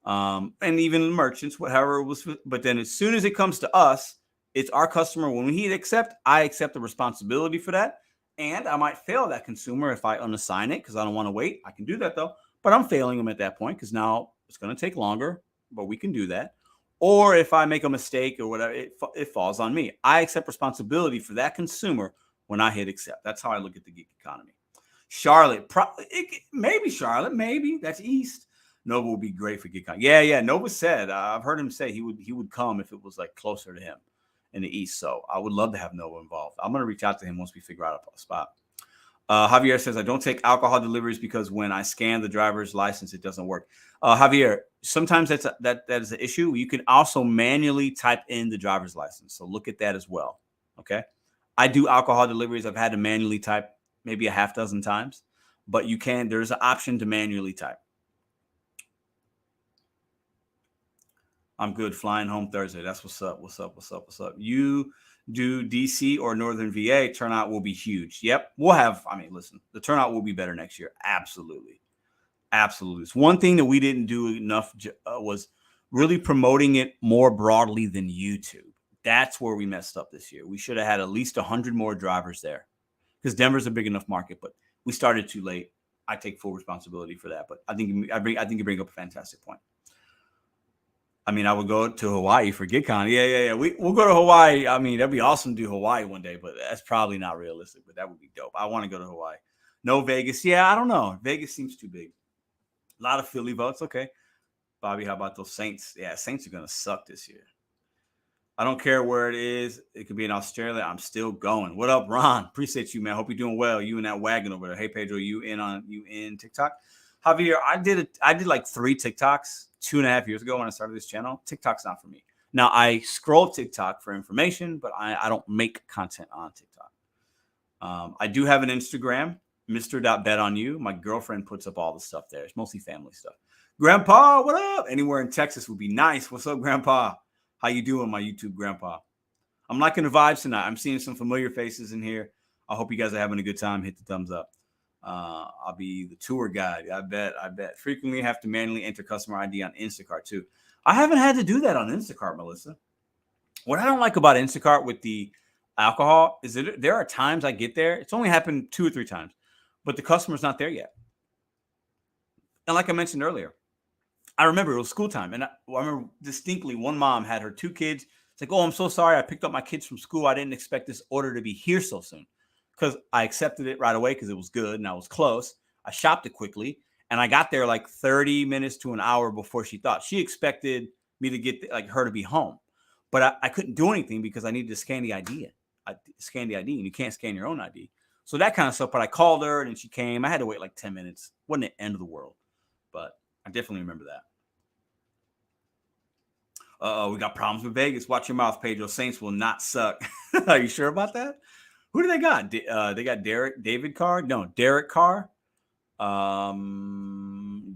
And even merchants, whatever it was. But then as soon as it comes to us, it's our customer. When we hit accept, I accept the responsibility for that. And I might fail that consumer if I unassign it because I don't want to wait. I can do that, though. But I'm failing them at that point because now it's going to take longer, but we can do that. or if I make a mistake or whatever, it falls on me. I accept responsibility for that consumer when I hit accept. That's how I look at the gig economy. Charlotte, maybe Charlotte, maybe that's East. Nova would be great for GigCon. Yeah. Nova said, I've heard him say he would come if it was like closer to him in the East. So I would love to have Nova involved. I'm going to reach out to him once we figure out a spot. Javier says, I don't take alcohol deliveries because when I scan the driver's license, it doesn't work. Javier, sometimes that is an issue. You can also manually type in the driver's license. So look at that as well. Okay. I do alcohol deliveries. I've had to manually type maybe a half dozen times, but there's an option to manually type. I'm good. Flying home Thursday. That's what's up. You do DC or Northern VA, turnout will be huge. Yep. Listen, the turnout will be better next year. Absolutely. It's one thing that we didn't do enough was really promoting it more broadly than YouTube. That's where we messed up this year. We should have had at least 100 more drivers there because Denver's a big enough market, but we started too late. I take full responsibility for that, but I think you bring up a fantastic point. I would go to Hawaii for GigCon. Yeah. We'll go to Hawaii. That'd be awesome to do Hawaii one day, but that's probably not realistic, but that would be dope. I want to go to Hawaii. No Vegas. Yeah, I don't know. Vegas seems too big. A lot of Philly votes. Okay. Bobby, how about those Saints? Yeah, Saints are going to suck this year. I don't care where it is. It could be in Australia. I'm still going. What up, Ron? Appreciate you, man. Hope you're doing well. You and that wagon over there. Hey, Pedro, you in TikTok? Javier, I did like 3 TikToks 2.5 years ago when I started this channel. TikTok's not for me. Now, I scroll TikTok for information, but I don't make content on TikTok. I do have an Instagram, Mr.BetonYou. My girlfriend puts up all the stuff there. It's mostly family stuff. Grandpa, what up? Anywhere in Texas would be nice. What's up, Grandpa? How you doing, my YouTube grandpa? I'm liking the vibes tonight. I'm seeing some familiar faces in here. I hope you guys are having a good time. Hit the thumbs up. I'll be the tour guide. I bet. Frequently have to manually enter customer ID on Instacart too. I haven't had to do that on Instacart, Melissa. What I don't like about Instacart with the alcohol is that there are times I get there. It's only happened 2 or 3 times, but the customer's not there yet. And like I mentioned earlier, I remember it was school time. And I remember distinctly one mom had her 2 kids. It's like, oh, I'm so sorry. I picked up my kids from school. I didn't expect this order to be here so soon. Because I accepted it right away because it was good and I was close. I shopped it quickly and I got there like 30 minutes to an hour before she thought. She expected me to get her to be home, but I couldn't do anything because I needed to scan the ID. And you can't scan your own ID. So that kind of stuff. But I called her and she came. I had to wait like 10 minutes. Wasn't the end of the world, but I definitely remember that. We got problems with Vegas. Watch your mouth, Pedro. Saints will not suck. Are you sure about that? Who do they got? They got Derek Carr.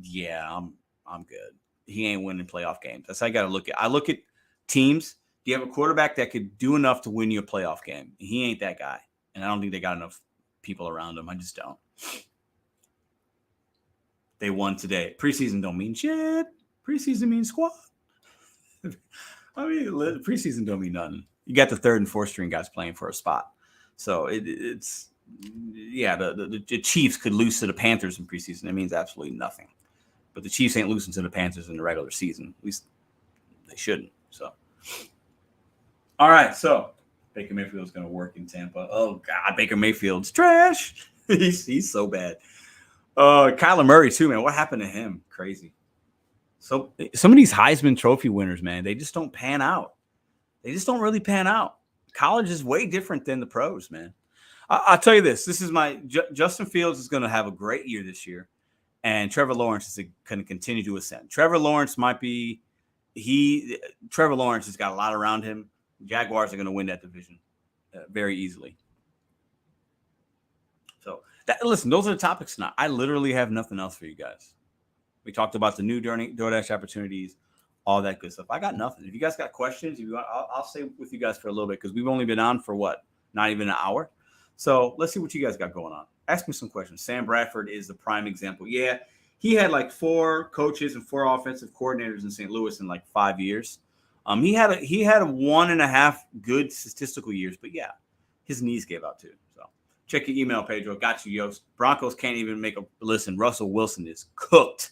Yeah, I'm good. He ain't winning playoff games. That's how I got to look at. I look at teams. Do you have a quarterback that could do enough to win you a playoff game? He ain't that guy, and I don't think they got enough people around him. I just don't. They won today. Preseason don't mean shit. Preseason means squad. Preseason don't mean nothing. You got the 3rd and 4th string guys playing for a spot. So the Chiefs could lose to the Panthers in preseason. It means absolutely nothing. But the Chiefs ain't losing to the Panthers in the regular season. At least they shouldn't. So, all right. So Baker Mayfield's going to work in Tampa. Oh God, Baker Mayfield's trash. he's so bad. Kyler Murray too, man. What happened to him? Crazy. So some of these Heisman Trophy winners, man, they just don't pan out. They just don't really pan out. College is way different than the pros, man. I'll tell you this. This is Justin Fields is going to have a great year this year. And Trevor Lawrence is going to continue to ascend. Trevor Lawrence has got a lot around him. Jaguars are going to win that division very easily. So listen, those are the topics tonight. I literally have nothing else for you guys. We talked about the new DoorDash opportunities, all that good stuff. I got nothing. If you guys got questions, I'll stay with you guys for a little bit because we've only been on for not even an hour. So let's see what you guys got going on. Ask me some questions. Sam Bradford is the prime example. Yeah, he had like 4 coaches and 4 offensive coordinators in St. Louis in like 5 years. He had a 1.5 good statistical years, but yeah, his knees gave out too. So check your email, Pedro. Got you, Yost. Broncos can't even make a listen. Russell Wilson is cooked.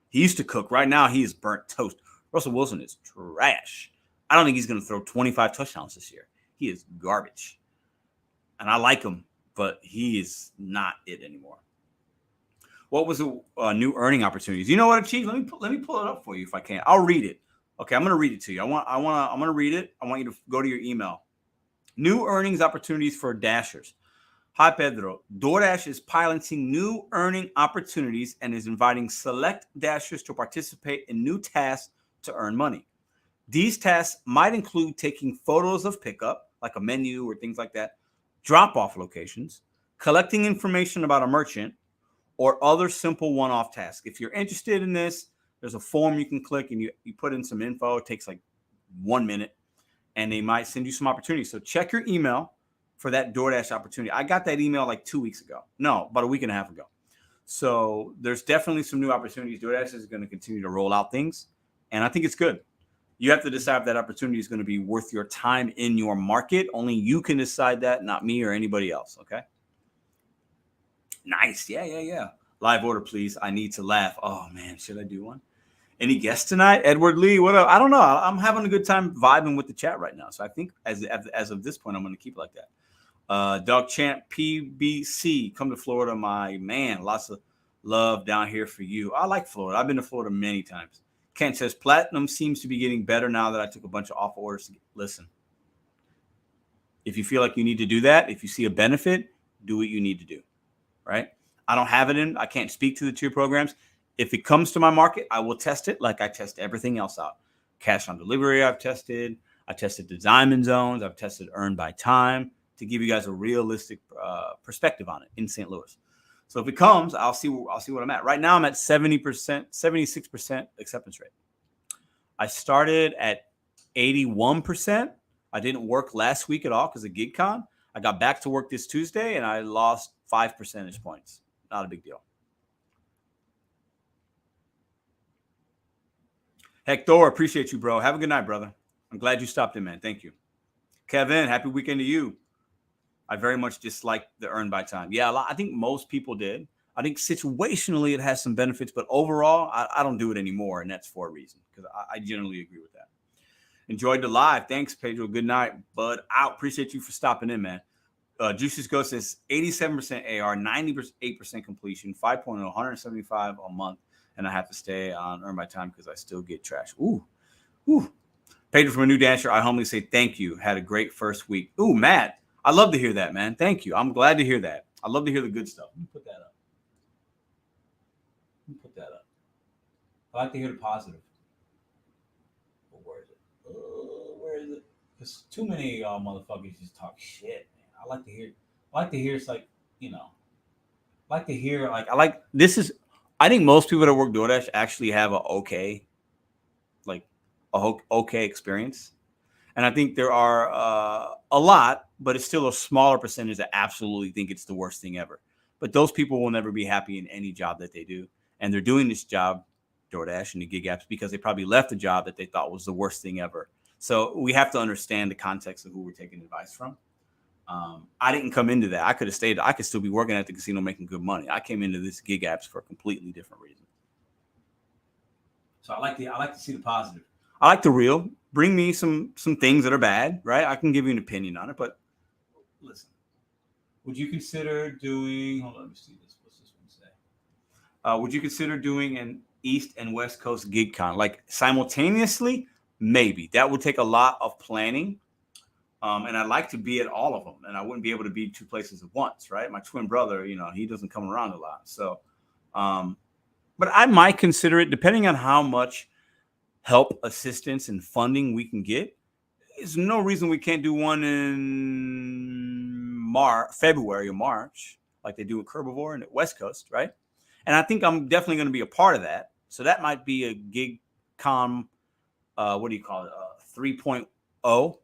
He used to cook. Right now, he is burnt toast. Russell Wilson is trash. I don't think he's going to throw 25 touchdowns this year. He is garbage. And I like him, but he is not it anymore. What was the new earning opportunities? You know what, Chief? Let me pull it up for you if I can. I'll read it. Okay, I'm going to read it to you. I'm going to read it. I want you to go to your email. New earnings opportunities for Dashers. Hi, Pedro. DoorDash is piloting new earning opportunities and is inviting select Dashers to participate in new tasks to earn money. These tasks might include taking photos of pickup, like a menu or things like that, drop-off locations, collecting information about a merchant, or other simple one-off tasks. If you're interested in this, there's a form you can click and you put in some info. It takes like 1 minute, and they might send you some opportunities. So check your email for that DoorDash opportunity. I got that email like 2 weeks ago. No, about a week and a half ago. So there's definitely some new opportunities. DoorDash is going to continue to roll out things, and I think it's good. You have to decide if that opportunity is going to be worth your time in your market. Only you can decide that, not me or anybody else, okay? Nice. Yeah. Live order, please. I need to laugh. Oh, man, should I do one? Any guests tonight? Edward Lee, what up? I don't know. I'm having a good time vibing with the chat right now. So I think as of this point, I'm going to keep it like that. Dog Champ PBC, come to Florida, my man. Lots of love down here for you. I like Florida. I've been to Florida many times. Kent says, Platinum seems to be getting better now that I took a bunch of off orders. Listen, if you feel like you need to do that, if you see a benefit, do what you need to do, right? I don't have it in. I can't speak to the tier programs. If it comes to my market, I will test it like I test everything else out. Cash on delivery I've tested. I tested the diamond zones. I've tested earn by time to give you guys a realistic perspective on it in St. Louis. So if it comes, I'll see what I'm at. Right now I'm at 70%, 76% acceptance rate. I started at 81%. I didn't work last week at all because of GigCon. I got back to work this Tuesday and I lost 5 percentage points. Not a big deal. Hector, appreciate you, bro. Have a good night, brother. I'm glad you stopped in, man. Thank you. Kevin, happy weekend to you. I very much dislike the earn by time. Yeah, I think most people did. I think situationally it has some benefits, but overall, I don't do it anymore, and that's for a reason, because I generally agree with that. Enjoyed the live. Thanks, Pedro. Good night, bud. Out. Appreciate you for stopping in, man. Juices Go says 87% AR, 98% completion, 5.0, 175 a month, and I have to stay on earn by time because I still get trash. Ooh. Pedro from A New Dasher, I humbly say thank you. Had a great first week. Ooh, Matt. I love to hear that, man. Thank you. I'm glad to hear that. I love to hear the good stuff. Let me put that up. I like to hear the positive. But where is it? Because too many motherfuckers just talk shit, man. I like to hear it's like, I think most people that work DoorDash actually have a okay experience. And I think there are a lot, but it's still a smaller percentage that absolutely think it's the worst thing ever. But those people will never be happy in any job that they do. And they're doing this job, DoorDash and the gig apps, because they probably left a job that they thought was the worst thing ever. So we have to understand the context of who we're taking advice from. I didn't come into that. I could have stayed. I could still be working at the casino making good money. I came into this gig apps for a completely different reason. So I like to see the positive. I like the real. Bring me some things that are bad, right? I can give you an opinion on it, but listen. Would you consider doing? Hold on, let me see this. What's this one say? Would you consider doing an East and West Coast GigCon like simultaneously? Maybe that would take a lot of planning, and I'd like to be at all of them, and I wouldn't be able to be 2 places at once, right? My twin brother, he doesn't come around a lot, so. But I might consider it depending on how much help, assistance, and funding we can get. There's no reason we can't do one in February or March, like they do at Herbivore and at West Coast, right? And I think I'm definitely going to be a part of that. So that might be a GigCon, 3.0.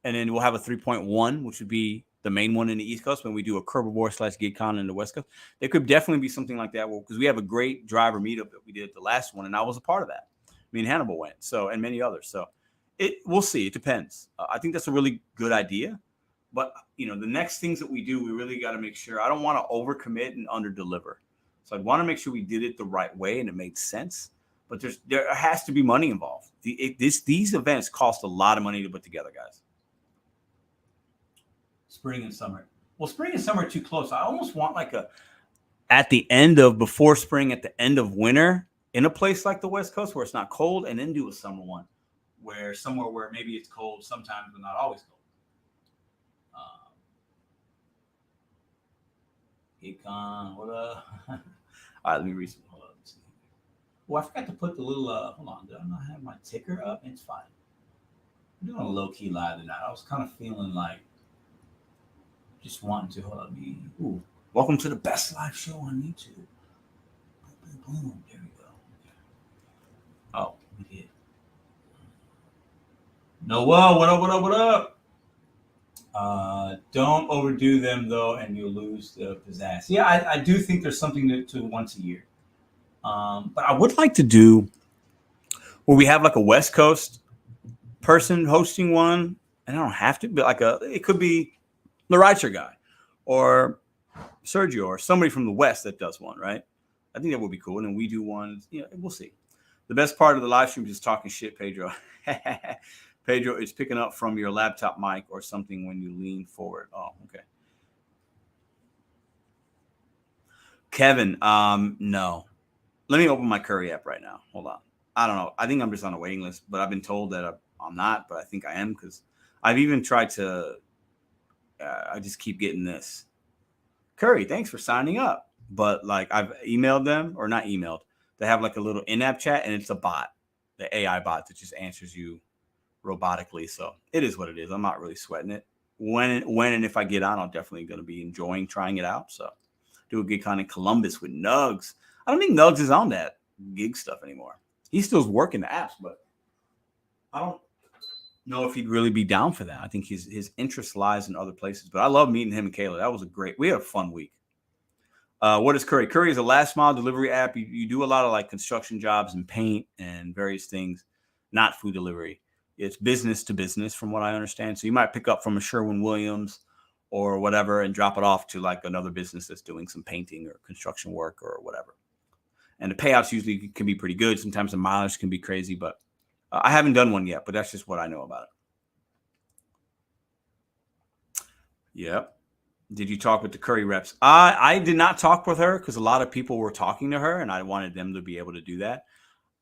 And then we'll have a 3.1, which would be the main one in the East Coast when we do a Herbivore / GigCon in the West Coast. There could definitely be something like that because we have a great driver meetup that we did at the last one, and I was a part of that. Me and Hannibal went, and many others. So we'll see. It depends. I think that's a really good idea. But, the next things that we do, we really got to make sure. I don't want to overcommit and underdeliver. So I'd want to make sure we did it the right way and it made sense. But there has to be money involved. These events cost a lot of money to put together, guys. Spring and summer. Well, spring and summer are too close. I almost want like at the end of before spring, at the end of winter, in a place like the West Coast where it's not cold, and then do a summer one, where somewhere where maybe it's cold sometimes, but not always cold. GigCon, what up? All right, let me read some. Hold on. Well, I forgot to put the little. Hold on, did I not have my ticker up? It's fine. I'm doing a low key live tonight. I was kind of feeling like just wanting to. Hold on, ooh, welcome to the best live show on YouTube. Boom, boom, boom. There we go. Oh, we did. Noel, what up? What up? What up? Don't overdo them though, and you'll lose the pizzazz. Yeah, I do think there's something to once a year. But I would like to do where we have like a West Coast person hosting one, and I don't have to, but it could be the Reicher guy or Sergio or somebody from the West that does one, right? I think that would be cool. And then we do one, we'll see. The best part of the live stream is just talking shit, Pedro. Pedro, it's picking up from your laptop mic or something when you lean forward. Oh, okay. Kevin, no. Let me open my Curry app right now. Hold on. I don't know. I think I'm just on a waiting list, but I've been told that I'm not, but I think I am because I've even tried to. I just keep getting this. Curry, thanks for signing up. But like I've emailed them or not emailed. They have like a little in-app chat and it's a bot, the AI bot that just answers you robotically. So it is what it is. I'm not really sweating it. When and if I get on, I'm definitely going to be enjoying trying it out. So do a GigCon in Columbus with Nugs. I don't think Nugs is on that gig stuff anymore. He still's working the apps, but I don't know if he'd really be down for that. I think his interest lies in other places. But I love meeting him and Kayla. That was we had a fun week. What is Curry? Curry is a last mile delivery app. You do a lot of like construction jobs and paint and various things, not food delivery. It's business to business from what I understand. So you might pick up from a Sherwin-Williams or whatever and drop it off to like another business that's doing some painting or construction work or whatever. And the payouts usually can be pretty good. Sometimes the mileage can be crazy, but I haven't done one yet, but that's just what I know about it. Yep. Did you talk with the Curry reps? I did not talk with her because a lot of people were talking to her and I wanted them to be able to do that.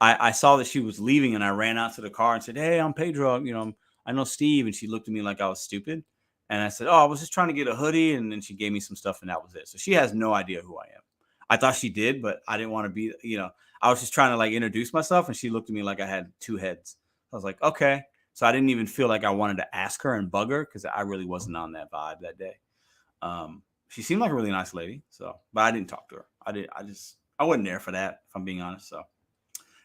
I saw that she was leaving and I ran out to the car and said, "Hey, I'm Pedro. I know Steve." And she looked at me like I was stupid. And I said, "Oh, I was just trying to get a hoodie." And then she gave me some stuff and that was it. So she has no idea who I am. I thought she did, but I didn't want to be, I was just trying to like introduce myself and she looked at me like I had two heads. I was like, okay. So I didn't even feel like I wanted to ask her and bug her because I really wasn't on that vibe that day. She seemed like a really nice lady. So, but I didn't talk to her. I wasn't there for that, if I'm being honest. So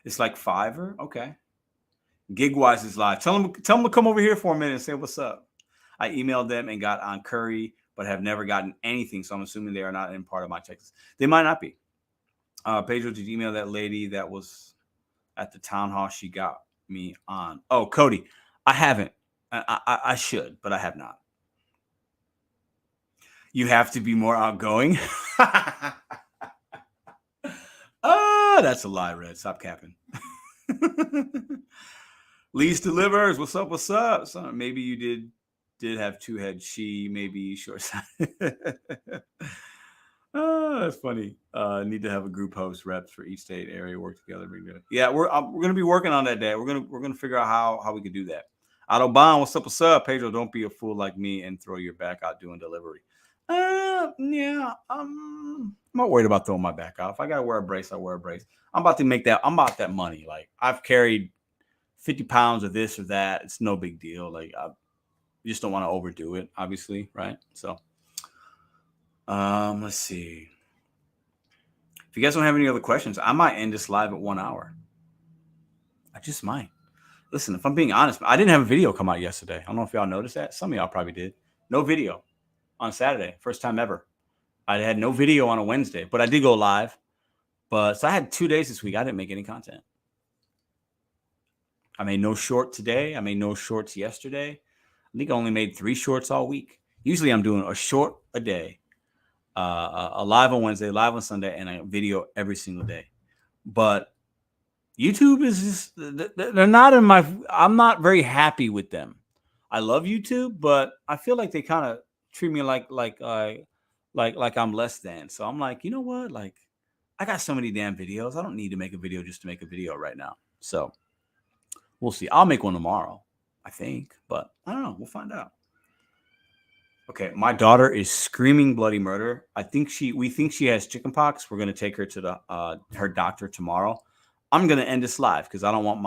it's like Fiverr. Okay. GigWise is live. Tell them to come over here for a minute and say what's up. I emailed them and got on Curry, but have never gotten anything. So I'm assuming they are not in part of my checklist. They might not be. Pedro, did you email that lady that was at the town hall? She got me on. Oh, Cody, I haven't. I should, but I have not. You have to be more outgoing. That's a lie, Red. Stop capping. Least delivers. What's up? What's up? So maybe you did have two heads. She may be short-sighted. That's funny. Need to have a group host reps for each state area work together. Yeah, we're gonna be working on that day. We're gonna figure out how we could do that. Autobahn, what's up? What's up? Pedro, don't be a fool like me and throw your back out doing delivery. Yeah, I'm not worried about throwing my back out. If I gotta wear a brace, I wear a brace. I'm about that money. Like I've carried 50 pounds of this or that. It's no big deal. Like I just don't want to overdo it, obviously, right? So let's see. If you guys don't have any other questions, I might end this live at 1 hour. I just might. Listen, if I'm being honest, I didn't have a video come out yesterday. I don't know if y'all noticed that. Some of y'all probably did. No video on Saturday. First time ever. I had no video on a Wednesday, but I did go live. So I had 2 days this week. I didn't make any content. I made no short today. I made no shorts yesterday. I think I only made 3 shorts all week. Usually I'm doing a short a day. A live on Wednesday, live on Sunday, and a video every single day. But YouTube is just, they're not in my, I'm not very happy with them. I love YouTube, but I feel like they kind of treat me like I'm less than. So I'm like, you know what? Like, I got so many damn videos. I don't need to make a video just to make a video right now. So we'll see. I'll make one tomorrow, I think, but I don't know. We'll find out. Okay, my daughter is screaming bloody murder. We think she has chickenpox. We're gonna take her to the her doctor tomorrow. I'm gonna end this live because I don't want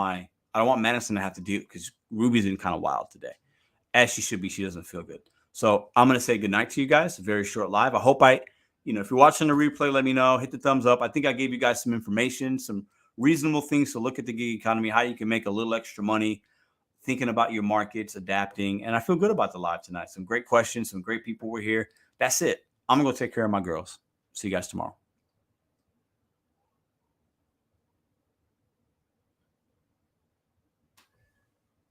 Madison to have to do, because Ruby's been kind of wild today, as she should be. She doesn't feel good. So I'm gonna say goodnight to you guys. A very short live. I hope if you're watching the replay, let me know. Hit the thumbs up. I think I gave you guys some information, some reasonable things to look at the gig economy, how you can make a little extra money, thinking about your markets, adapting. And I feel good about the live tonight. Some great questions, some great people were here. That's it. I'm going to go take care of my girls. See you guys tomorrow.